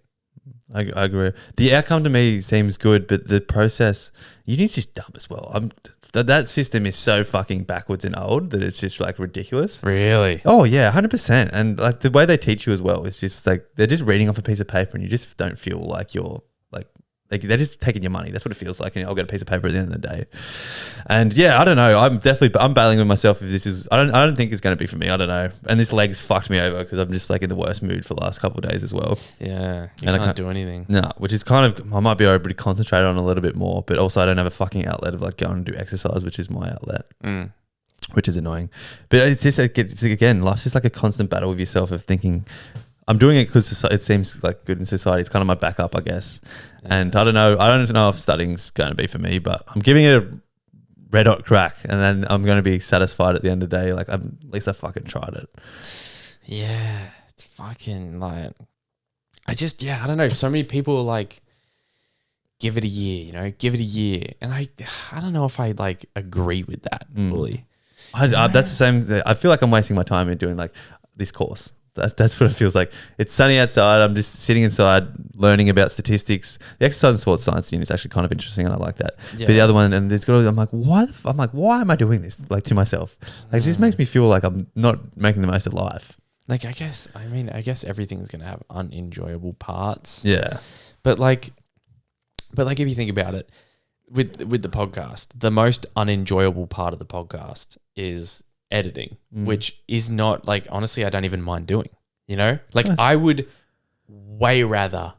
I agree. The outcome to me seems good, but the process, uni's just dumb as well. That system is so fucking backwards and old that it's just like ridiculous. Really? Oh yeah, 100%. And like the way they teach you as well is just like they're just reading off a piece of paper, and you just don't feel like you're like they're just taking your money. That's what it feels like. And I'll get a piece of paper at the end of the day. And yeah, I don't know. I'm battling with myself if this is. I don't think it's going to be for me. I don't know. And this leg's fucked me over because I'm just like in the worst mood for the last couple of days as well. Yeah, you And can't do anything. No, which is kind of, I might be able to concentrate on a little bit more, but also I don't have a fucking outlet of like going and do exercise, which is my outlet, which is annoying. But it's just, again, life's just like a constant battle with yourself of thinking, I'm doing it because it seems like good in society. It's kind of my backup, I guess. And I don't know if studying's going to be for me, but I'm giving it a red hot crack, and then I'm going to be satisfied at the end of the day. Like at least I fucking tried it. Yeah, it's fucking like, I don't know. So many people like give it a year, give it a year, and I don't know if I like agree with that fully. That's the same thing. I feel like I'm wasting my time in doing like this course. That's what it feels like. It's sunny outside. I'm just sitting inside learning about statistics. The exercise and sports science unit is actually kind of interesting, and I like that. Yeah. But the other one, and there's got. I'm like, why am I doing this? Like to myself, like it just makes me feel like I'm not making the most of life. Like I guess everything's gonna have unenjoyable parts. Yeah, but like if you think about it, with the podcast, the most unenjoyable part of the podcast is editing, which is not like, honestly, I don't even mind doing, like I would way rather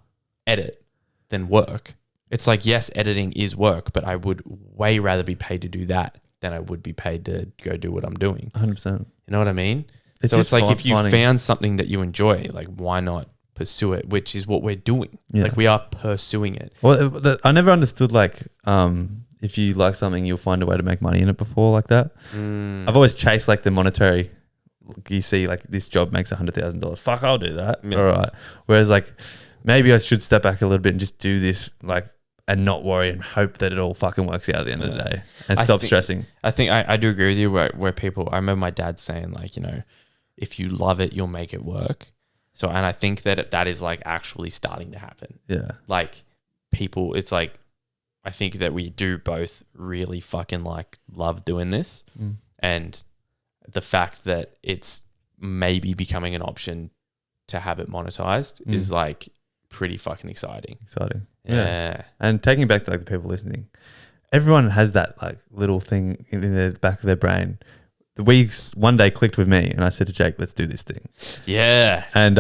edit than work. It's like, yes, editing is work, but I would way rather be paid to do that than I would be paid to go do what I'm doing. 100%. You know what I mean? So it's like, if you found something that you enjoy, like why not pursue it, which is what we're doing. Yeah. Like we are pursuing it. Well, I never understood like, if you like something, you'll find a way to make money in it before like that. I've always chased like the monetary. You see, like this job makes $100,000. Fuck, I'll do that. Yeah. All right. Whereas like maybe I should step back a little bit and just do this like and not worry and hope that it all fucking works out at the end of the day and stop stressing. I think I do agree with you where people. I remember my dad saying like, if you love it, you'll make it work. So, and I think that is like actually starting to happen. Yeah. Like people, it's like, I think that we do both really fucking like love doing this, and the fact that it's maybe becoming an option to have it monetized is like pretty fucking exciting. Yeah. And taking it back to like the people listening, everyone has that like little thing in the back of their brain. The weeks one day clicked with me, and I said to Jake, let's do this thing. Yeah. And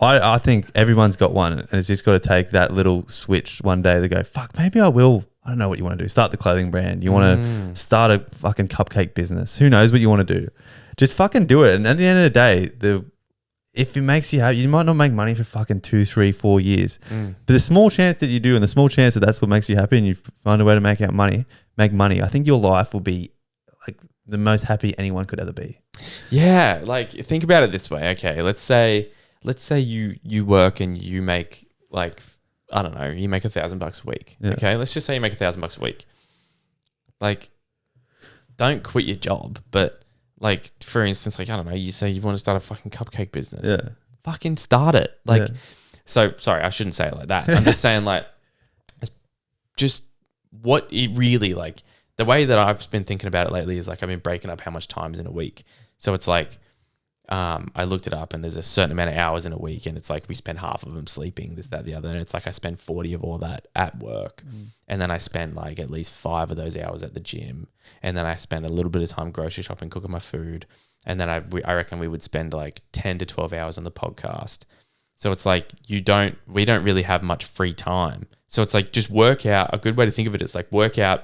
I think everyone's got one, and it's just got to take that little switch one day to go, fuck, maybe I will. I don't know what you want to do. Start the clothing brand. You want to start a fucking cupcake business. Who knows what you want to do? Just fucking do it. And at the end of the day, if it makes you happy, you might not make money for fucking 2, 3, 4 years. But the small chance that you do, and the small chance that that's what makes you happy, and you find a way to make money, I think your life will be like the most happy anyone could ever be. Yeah. Like think about it this way. Okay. Let's say you work and you make like, I don't know, you make $1,000 a week. Yeah. Okay. Let's just say you make $1,000 a week. Like, don't quit your job, but like, for instance, like, I don't know, you say you want to start a fucking cupcake business. Yeah. Fucking start it. Like, so sorry, I shouldn't say it like that. I'm just saying like, it's just what it really like, the way that I've been thinking about it lately is like, I've been breaking up how much time is in a week. So it's like, I looked it up and there's a certain amount of hours in a week, and it's like we spend half of them sleeping, this, that, the other. And it's like I spend 40 of all that at work. And then I spend like at least 5 of those hours at the gym. And then I spend a little bit of time grocery shopping, cooking my food. And then I reckon we would spend like 10 to 12 hours on the podcast. So it's like we don't really have much free time. So it's like just work out. A good way to think of it is like work out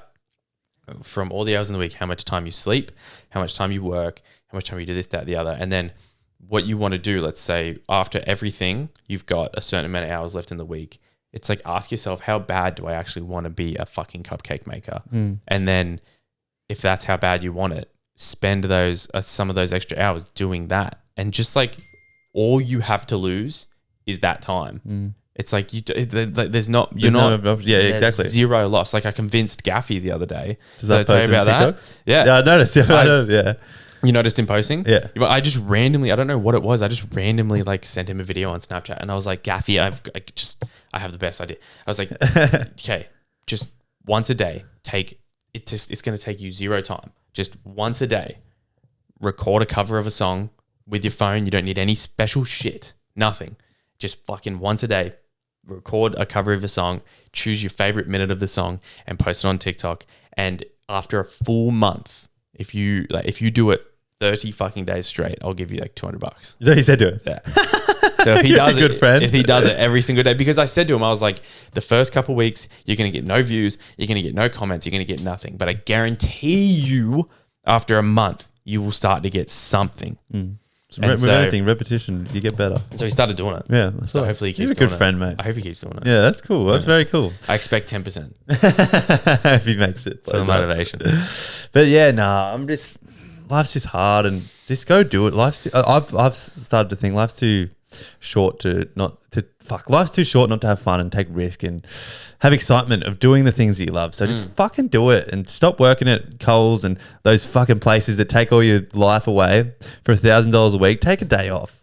from all the hours in the week, how much time you sleep, how much time you work, how much time you do this, that, the other. And then what you want to do, let's say after everything, you've got a certain amount of hours left in the week. It's like, ask yourself, how bad do I actually want to be a fucking cupcake maker? And then if that's how bad you want it, spend those some of those extra hours doing that. And just like all you have to lose is that time. It's like there's exactly zero loss. Like I convinced Gaffy the other day. Does that post about that? Yeah, I noticed. Yeah. You noticed him posting? Yeah. I just randomly, I don't know what it was. I just randomly like sent him a video on Snapchat, and I was like, Gaffy, I have the best idea. I was like, okay, just once a day, it's going to take you 0 time. Just once a day, record a cover of a song with your phone. You don't need any special shit, nothing. Just fucking once a day, record a cover of a song, choose your favorite minute of the song and post it on TikTok. And after a full month, if you do it 30 fucking days straight, I'll give you like $200. Is that what he said to it? Yeah. So if he does it, good friend. if he does it every single day, because I said to him, I was like, the first couple of weeks, you're going to get no views, you're going to get no comments, you're going to get nothing. But I guarantee you, after a month, you will start to get something. So with anything, repetition, you get better. So he started doing it. Yeah. So hopefully he keeps You're a doing good it. friend, mate. I hope he keeps doing it. Yeah, that's cool. That's very cool. I expect 10% If he makes it. for the motivation. But yeah, life's just hard, and just go do it. I've started to think life's too short life's too short not to have fun and take risk and have excitement of doing the things that you love. So just fucking do it and stop working at Coles and those fucking places that take all your life away for $1,000 a week. Take a day off.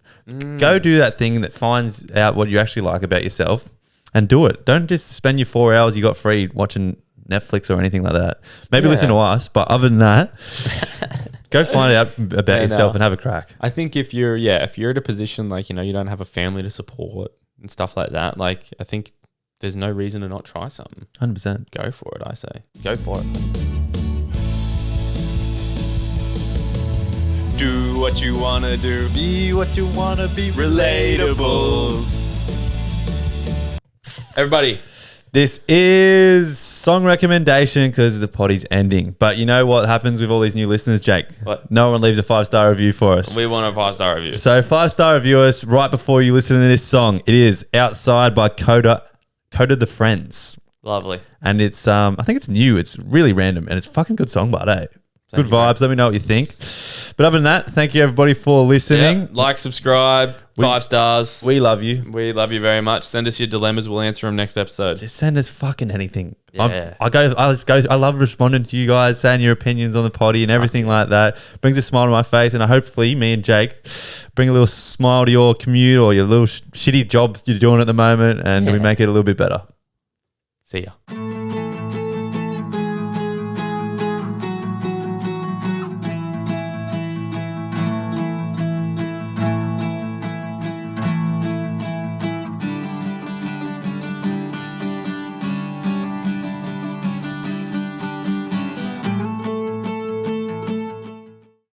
Go do that thing that finds out what you actually like about yourself and do it. Don't just spend your 4 hours you got free watching Netflix or anything like that. Maybe listen to us, but other than that, go find out about yourself and have a crack. I think if you're at a position like, you don't have a family to support and stuff like that, like I think there's no reason to not try something. 100%. Go for it, I say. Go for it. Do what you want to do. Be what you want to be. Relatables. Everybody. This is song recommendation because the potty's ending. But you know what happens with all these new listeners, Jake? What? No one leaves a 5-star review for us. We want a 5-star review. So 5-star review us right before you listen to this song. It is Outside by Coda the Friends. Lovely. And it's I think it's new. It's really random and it's a fucking good song, but good vibes. Let me know what you think. But other than that, thank you everybody for listening. Yep. Like, subscribe, 5 stars. We love you. We love you very much. Send us your dilemmas. We'll answer them next episode. Just send us fucking anything. Yeah. I love responding to you guys, saying your opinions on the potty and everything like that. Brings a smile to my face, and hopefully me and Jake bring a little smile to your commute or your little shitty jobs you're doing at the moment, and we make it a little bit better. See ya.